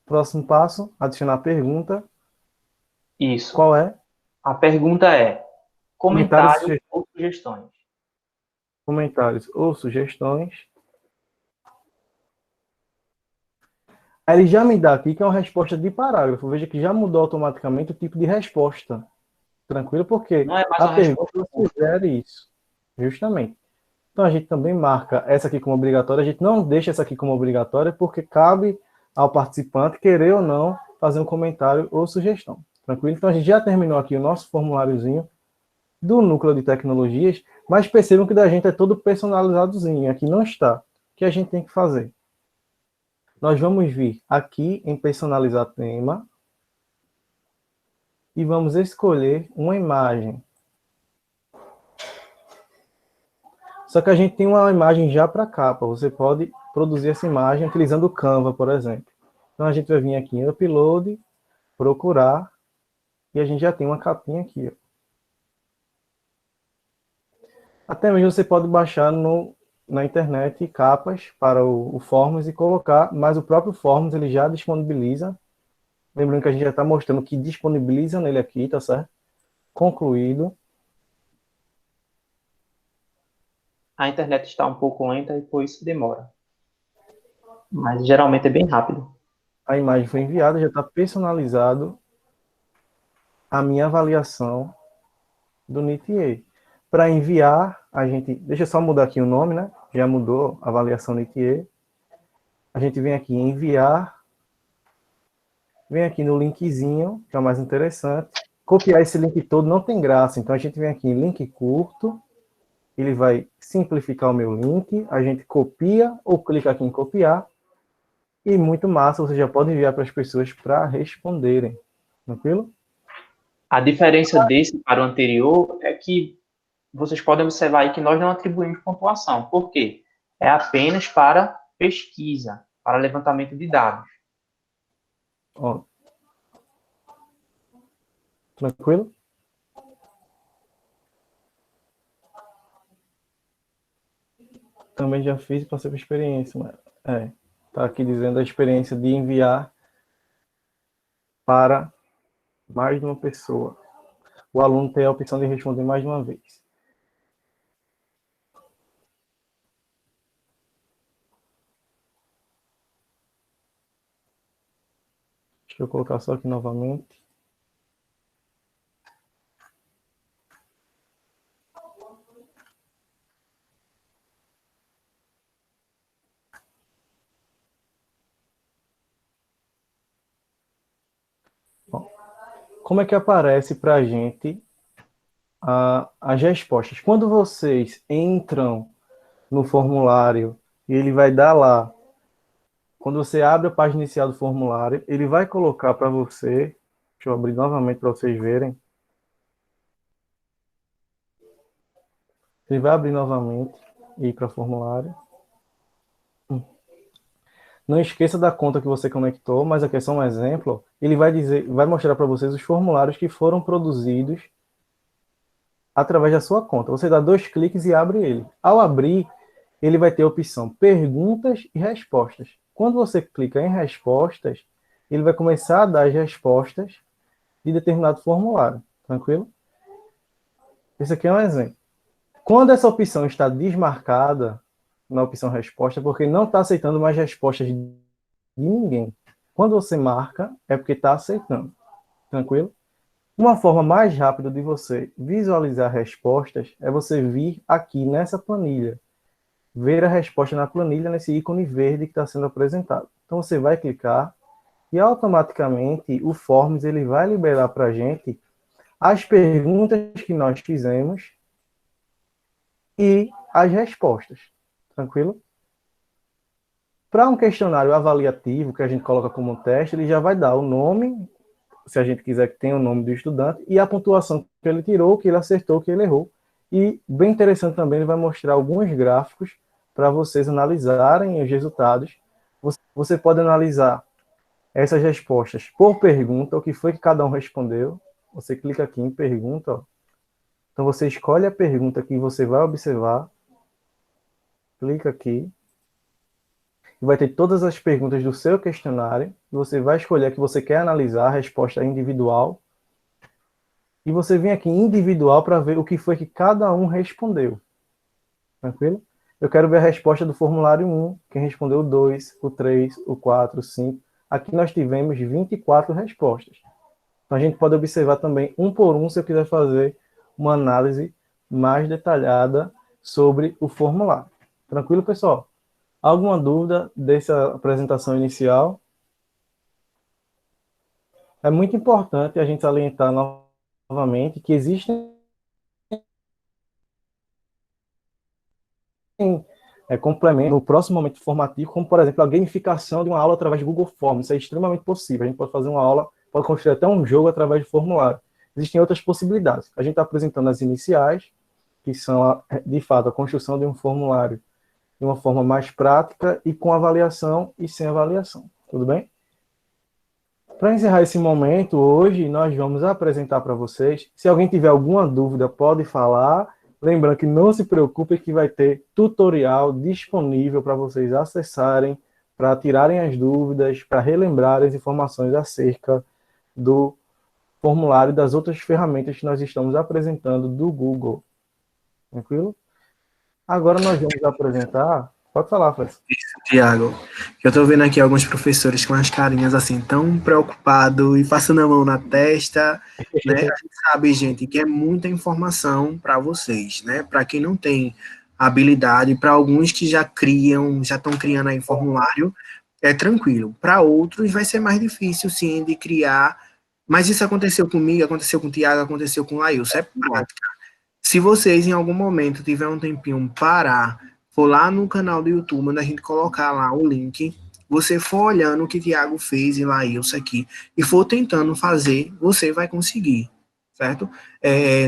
Próximo passo, adicionar pergunta. Isso. Qual é? A pergunta é: comentários ou sugestões? Comentários ou sugestões. Aí ele já me dá aqui que é uma resposta de parágrafo. Veja que já mudou automaticamente o tipo de resposta. Tranquilo? Porque Não é mais a uma resposta pergunta curta. sugere isso. Justamente. Então a gente também marca essa aqui como obrigatória. A gente não deixa essa aqui como obrigatória porque cabe ao participante querer ou não fazer um comentário ou sugestão. Tranquilo? Então a gente já terminou aqui o nosso formuláriozinho do núcleo de tecnologias, mas percebam que da gente é todo personalizadozinho. Aqui não está. O que a gente tem que fazer? Nós vamos vir aqui em personalizar tema e vamos escolher uma imagem. Só que a gente tem uma imagem já para capa. Você pode produzir essa imagem utilizando o Canva, por exemplo. Então a gente vai vir aqui em Upload, procurar, e a gente já tem uma capinha aqui. Ó. Até mesmo você pode baixar na internet capas para o Forms e colocar, mas o próprio Forms ele já disponibiliza. Lembrando que a gente já está mostrando que disponibiliza nele aqui, tá certo? Concluído. A internet está um pouco lenta e por isso demora. Mas geralmente é bem rápido. A imagem foi enviada, já está personalizado a minha avaliação do NITE. Para enviar, a gente... Deixa eu só mudar aqui o nome, né? Já mudou a avaliação NITE. A gente vem aqui em enviar. Vem aqui no linkzinho, que é o mais interessante. Copiar esse link todo não tem graça. Então, a gente vem aqui em link curto. Ele vai simplificar o meu link. A gente copia ou clica aqui em copiar. E muito massa, você já pode enviar para as pessoas para responderem. Tranquilo? A diferença desse para o anterior é que vocês podem observar aí que nós não atribuímos pontuação. Por quê? É apenas para pesquisa, para levantamento de dados. Ó. Tranquilo? Também já fiz e passei por experiência. Mas, tá aqui dizendo a experiência de enviar para mais de uma pessoa. O aluno tem a opção de responder mais de uma vez. Deixa eu colocar só aqui novamente. Bom, como é que aparece para a gente as respostas? Quando vocês entram no formulário e ele vai dar lá, quando você abre a página inicial do formulário, ele vai colocar para você, deixa eu abrir novamente para vocês verem, Ele vai abrir novamente e ir para formulário. Não esqueça da conta que você conectou, mas aqui é só um exemplo. Ele vai mostrar para vocês os formulários que foram produzidos através da sua conta. Você dá 2 cliques e abre ele. Ao abrir, ele vai ter a opção perguntas e respostas. Quando você clica em respostas, ele vai começar a dar as respostas de determinado formulário. Tranquilo? Esse aqui é um exemplo. Quando essa opção está desmarcada, na opção resposta, porque não está aceitando mais respostas de ninguém. Quando você marca, é porque está aceitando. Tranquilo? Uma forma mais rápida de você visualizar respostas é você vir aqui nessa planilha. Ver a resposta na planilha, nesse ícone verde que está sendo apresentado. Então você vai clicar e automaticamente o Forms ele vai liberar para a gente as perguntas que nós fizemos e as respostas. Tranquilo? Para um questionário avaliativo que a gente coloca como teste, ele já vai dar o nome, se a gente quiser que tenha o nome do estudante, e a pontuação que ele tirou, que ele acertou, que ele errou. E, bem interessante também, ele vai mostrar alguns gráficos para vocês analisarem os resultados. Você pode analisar essas respostas por pergunta, o que foi que cada um respondeu. Você clica aqui em pergunta, ó. Então você escolhe a pergunta que você vai observar, clica aqui, e vai ter todas as perguntas do seu questionário, e você vai escolher a que você quer analisar, a resposta individual, e você vem aqui em individual para ver o que foi que cada um respondeu. Tranquilo? Eu quero ver a resposta do formulário 1, quem respondeu o 2, o 3, o 4, o 5. Aqui nós tivemos 24 respostas. Então a gente pode observar também um por um, se eu quiser fazer uma análise mais detalhada sobre o formulário. Tranquilo, pessoal? Alguma dúvida dessa apresentação inicial? É muito importante a gente salientar novamente que existem complementos no próximo momento formativo, como, por exemplo, a gamificação de uma aula através de Google Forms. Isso é extremamente possível. A gente pode fazer uma aula, pode construir até um jogo através de formulário. Existem outras possibilidades. A gente está apresentando as iniciais, que são, de fato, a construção de um formulário de uma forma mais prática e com avaliação e sem avaliação. Tudo bem? Para encerrar esse momento, hoje nós vamos apresentar para vocês. Se alguém tiver alguma dúvida, pode falar. Lembrando que não se preocupe que vai ter tutorial disponível para vocês acessarem, para tirarem as dúvidas, para relembrar as informações acerca do formulário e das outras ferramentas que nós estamos apresentando do Google. Tranquilo? Agora nós vamos apresentar... Pode falar, Francisco. Tiago, eu estou vendo aqui alguns professores com as carinhas assim, tão preocupados e passando a mão na testa, né? A gente sabe, gente, que é muita informação para vocês, né? Para quem não tem habilidade, para alguns que já estão criando aí formulário, é tranquilo. Para outros vai ser mais difícil, sim, de criar, mas isso aconteceu comigo, aconteceu com o Tiago, aconteceu com o Laílson, é prática. Se vocês em algum momento tiverem um tempinho parar, for lá no canal do YouTube, onde a gente colocar lá o link, você for olhando o que o Tiago fez e Laílson aqui, e for tentando fazer, você vai conseguir, certo?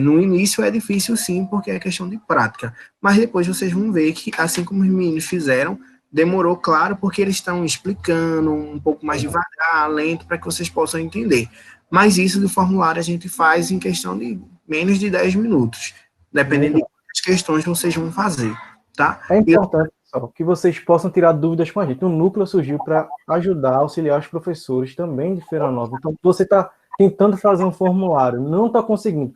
No início é difícil sim, porque é questão de prática, mas depois vocês vão ver que, assim como os meninos fizeram, demorou, claro, porque eles estão explicando um pouco mais devagar, lento, para que vocês possam entender. Mas isso do formulário a gente faz em questão de menos de 10 minutos, dependendo de quantas questões vocês vão fazer. Tá? É importante, pessoal, que vocês possam tirar dúvidas com a gente. O núcleo surgiu para ajudar, auxiliar os professores também de Feira Nova. Então, você está tentando fazer um formulário, não está conseguindo,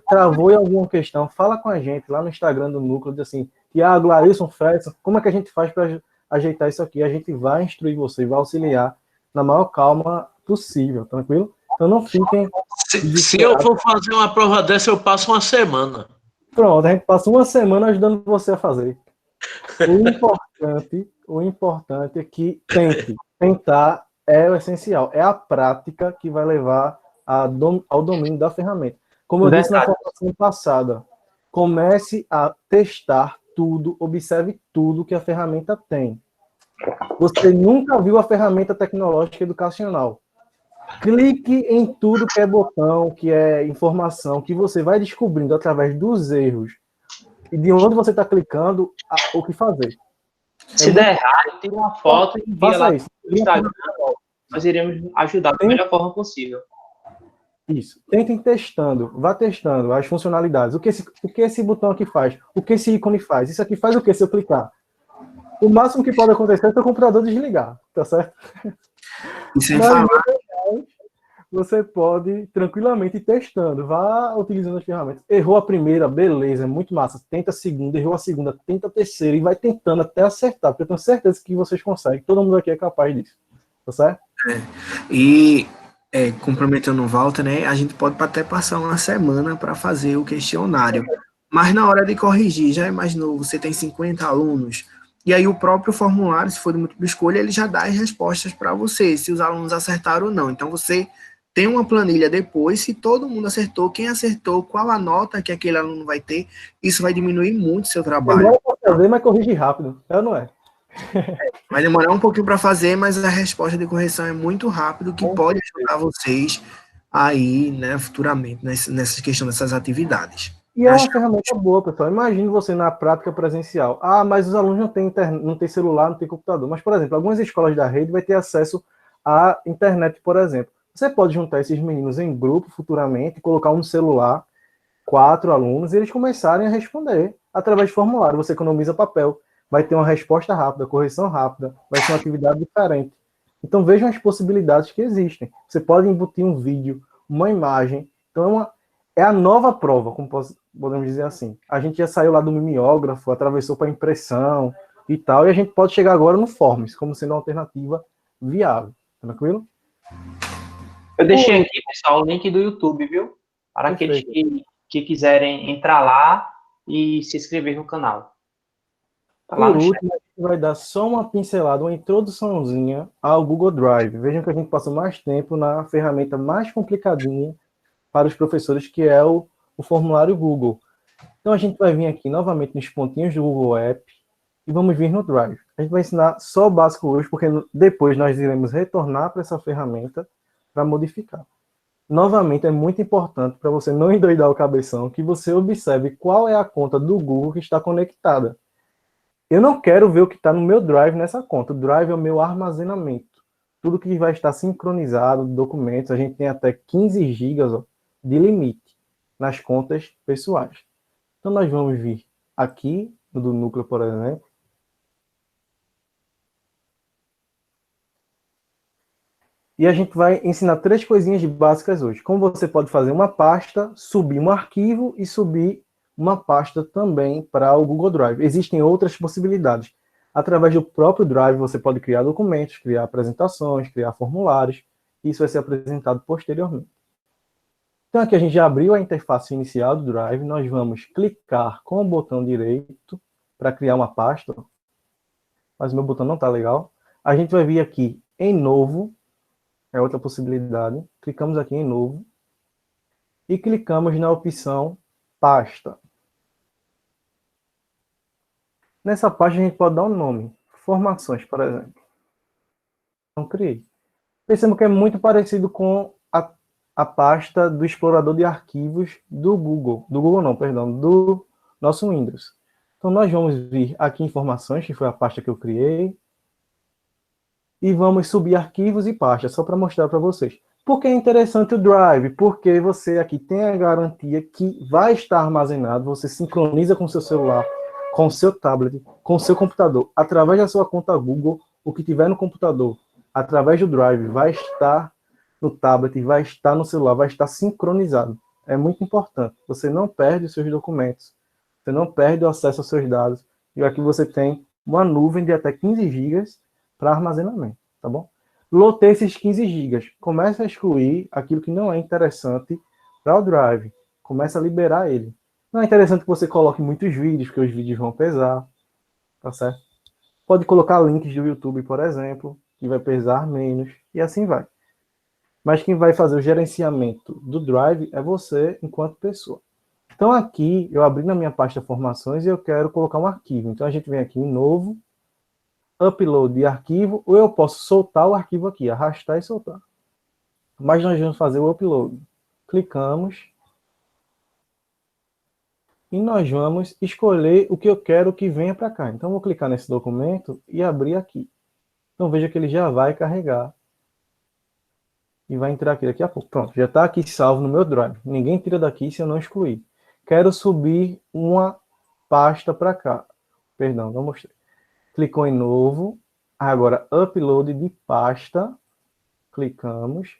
travou em alguma questão, fala com a gente lá no Instagram do núcleo, diz assim, Tiago, Laílson, Fredson, como é que a gente faz para ajeitar isso aqui? A gente vai instruir você, vai auxiliar na maior calma possível, tranquilo? Então, não fiquem... Se eu for fazer uma prova dessa, eu passo uma semana. Pronto, a gente passa uma semana ajudando você a fazer. O importante é que tentar é o essencial. É a prática que vai levar ao domínio da ferramenta. Como eu disse na formação passada, comece a testar tudo, observe tudo que a ferramenta tem. Você nunca viu a ferramenta tecnológica educacional. Clique em tudo que é botão, que é informação, que você vai descobrindo através dos erros e de onde você está clicando, o que fazer. Se der errado, tira uma foto e envia lá Faça isso. no Instagram. Nós iremos ajudar da melhor forma possível. Isso. Tentem testando. Vá testando as funcionalidades. O que esse botão aqui faz? O que esse ícone faz? Isso aqui faz o que se eu clicar? O máximo que pode acontecer é o seu computador desligar. Tá certo? E sem Mas falar, você pode tranquilamente ir testando. Vá utilizando as ferramentas. Errou a primeira, beleza, é muito massa. Tenta a segunda, errou a segunda, tenta a terceira e vai tentando até acertar. Porque eu tenho certeza que vocês conseguem. Todo mundo aqui é capaz disso. Tá certo? e complementando o Walter, né, a gente pode até passar uma semana para fazer o questionário. Mas na hora de corrigir, já imaginou, você tem 50 alunos, e aí o próprio formulário, se for de múltipla escolha, ele já dá as respostas para você, se os alunos acertaram ou não. Então você tem uma planilha depois, se todo mundo acertou, quem acertou, qual a nota que aquele aluno vai ter, isso vai diminuir muito o seu trabalho. Demora para fazer, mas corrige rápido. É ou não é? Vai demorar um pouquinho para fazer, mas a resposta de correção é muito rápido, que pode ajudar vocês aí, né, futuramente, nessa questão dessas atividades. E é uma ferramenta boa, pessoal. Imagine você na prática presencial. Ah, mas os alunos não têm celular, não têm computador. Mas, por exemplo, algumas escolas da rede vai ter acesso à internet, por exemplo. Você pode juntar esses meninos em grupo futuramente, colocar um celular, 4 alunos, e eles começarem a responder através de formulário. Você economiza papel, vai ter uma resposta rápida, correção rápida, vai ser uma atividade diferente. Então vejam as possibilidades que existem. Você pode embutir um vídeo, uma imagem. Então é a nova prova, como podemos dizer assim. A gente já saiu lá do mimeógrafo, atravessou para impressão e tal, e a gente pode chegar agora no Forms, como sendo uma alternativa viável. Tranquilo? Eu deixei aqui, pessoal, o link do YouTube, viu? Para aqueles que quiserem entrar lá e se inscrever no canal. Tá lá Por no chat. último, a gente vai dar só uma pincelada, uma introduçãozinha ao Google Drive. Vejam que a gente passou mais tempo na ferramenta mais complicadinha para os professores, que é o formulário Google. Então a gente vai vir aqui novamente nos pontinhos do Google App e vamos vir no Drive. A gente vai ensinar só o básico hoje, porque depois nós iremos retornar para essa ferramenta para modificar. Novamente, é muito importante para você não endoidar o cabeção, que você observe qual é a conta do Google que está conectada. Eu não quero ver o que está no meu Drive nessa conta. O Drive é o meu armazenamento. Tudo que vai estar sincronizado, documentos, a gente tem até 15 GB de limite nas contas pessoais. Então, nós vamos vir aqui, no do núcleo, por exemplo. E a gente vai ensinar 3 coisinhas básicas hoje. Como você pode fazer uma pasta, subir um arquivo e subir uma pasta também para o Google Drive. Existem outras possibilidades. Através do próprio Drive, você pode criar documentos, criar apresentações, criar formulários. E isso vai ser apresentado posteriormente. Então, aqui a gente já abriu a interface inicial do Drive. Nós vamos clicar com o botão direito para criar uma pasta. Mas o meu botão não está legal. A gente vai vir aqui em Novo. É outra possibilidade. Clicamos aqui em Novo. E clicamos na opção Pasta. Nessa página a gente pode dar um nome. Formações, por exemplo. Então, criei. Percebam que é muito parecido com a pasta do explorador de arquivos do Google. Do Google não, perdão. Do nosso Windows. Então, nós vamos vir aqui em Informações, que foi a pasta que eu criei. E vamos subir arquivos e pastas, só para mostrar para vocês. Por que é interessante o Drive? Porque você aqui tem a garantia que vai estar armazenado, você sincroniza com o seu celular, com o seu tablet, com o seu computador, através da sua conta Google, o que tiver no computador, através do Drive, vai estar no tablet, vai estar no celular, vai estar sincronizado. É muito importante. Você não perde os seus documentos, você não perde o acesso aos seus dados, e aqui você tem uma nuvem de até 15 GB para armazenamento, tá bom? Lotei esses 15 GB. Começa a excluir aquilo que não é interessante para o Drive. Começa a liberar ele. Não é interessante que você coloque muitos vídeos, porque os vídeos vão pesar, tá certo? Pode colocar links do YouTube, por exemplo, que vai pesar menos, e assim vai. Mas quem vai fazer o gerenciamento do Drive é você, enquanto pessoa. Então aqui, eu abri na minha pasta Formações e eu quero colocar um arquivo. Então a gente vem aqui em Novo, Upload de arquivo, ou eu posso soltar o arquivo aqui, arrastar e soltar. Mas nós vamos fazer o upload. Clicamos. e nós vamos escolher o que eu quero que venha para cá. Então, eu vou clicar nesse documento e abrir aqui. Então, veja que ele já vai carregar. E vai entrar aqui daqui a pouco. Pronto, já está aqui salvo no meu Drive. Ninguém tira daqui se eu não excluir. Quero subir uma pasta para cá. Perdão, não mostrei. Clicou em novo. Agora, upload de pasta. Clicamos.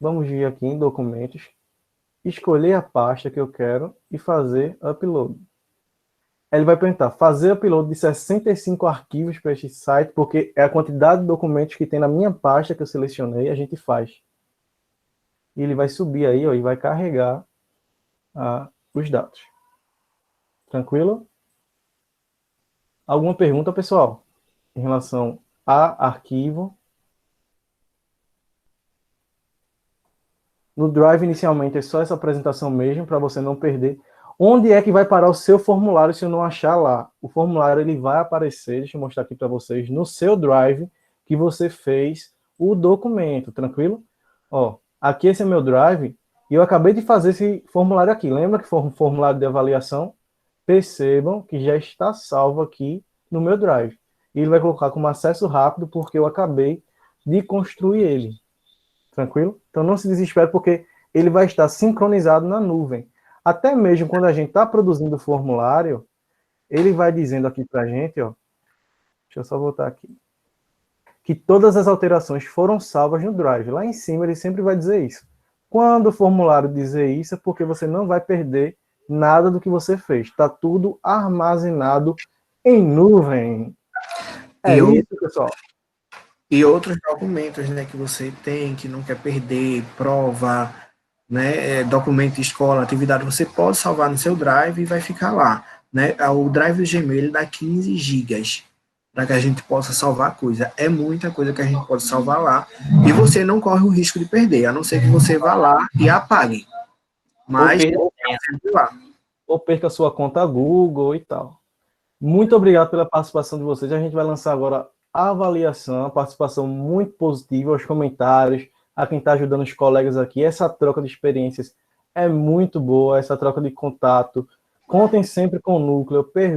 Vamos vir aqui em documentos. Escolher a pasta que eu quero e fazer upload. Ele vai perguntar, fazer upload de 65 arquivos para este site, porque é a quantidade de documentos que tem na minha pasta que eu selecionei, a gente faz. E ele vai subir aí, ó, e vai carregar os dados. Tranquilo? Alguma pergunta, pessoal? Em relação a arquivo? No Drive, inicialmente, é só essa apresentação mesmo, para você não perder. Onde é que vai parar o seu formulário se eu não achar lá? O formulário ele vai aparecer, deixa eu mostrar aqui para vocês, no seu Drive, que você fez o documento, tranquilo? Ó, aqui esse é meu Drive, e eu acabei de fazer esse formulário aqui. Lembra que foi um formulário de avaliação? Percebam que já está salvo aqui no meu Drive. E ele vai colocar como acesso rápido, porque eu acabei de construir ele. Tranquilo? Então não se desespere, porque ele vai estar sincronizado na nuvem. Até mesmo quando a gente está produzindo o formulário, ele vai dizendo aqui para a gente, ó, deixa eu só voltar aqui, que todas as alterações foram salvas no Drive. Lá em cima ele sempre vai dizer isso. Quando o formulário dizer isso, é porque você não vai perder nada do que você fez. Está tudo armazenado em nuvem. É isso, pessoal. E outros documentos, né, que você tem, que não quer perder, prova, né, documento de escola, atividade, você pode salvar no seu Drive e vai ficar lá, né? O Drive do Gmail dá 15 gigas para que a gente possa salvar coisa. É muita coisa que a gente pode salvar lá e você não corre o risco de perder, a não ser que você vá lá e apague. Mas ou perca a sua conta Google e tal. Muito obrigado pela participação de vocês. A gente vai lançar agora a avaliação, a participação muito positiva, os comentários, a quem está ajudando os colegas aqui. Essa troca de experiências é muito boa, essa troca de contato. Contem sempre com o núcleo, perguntem.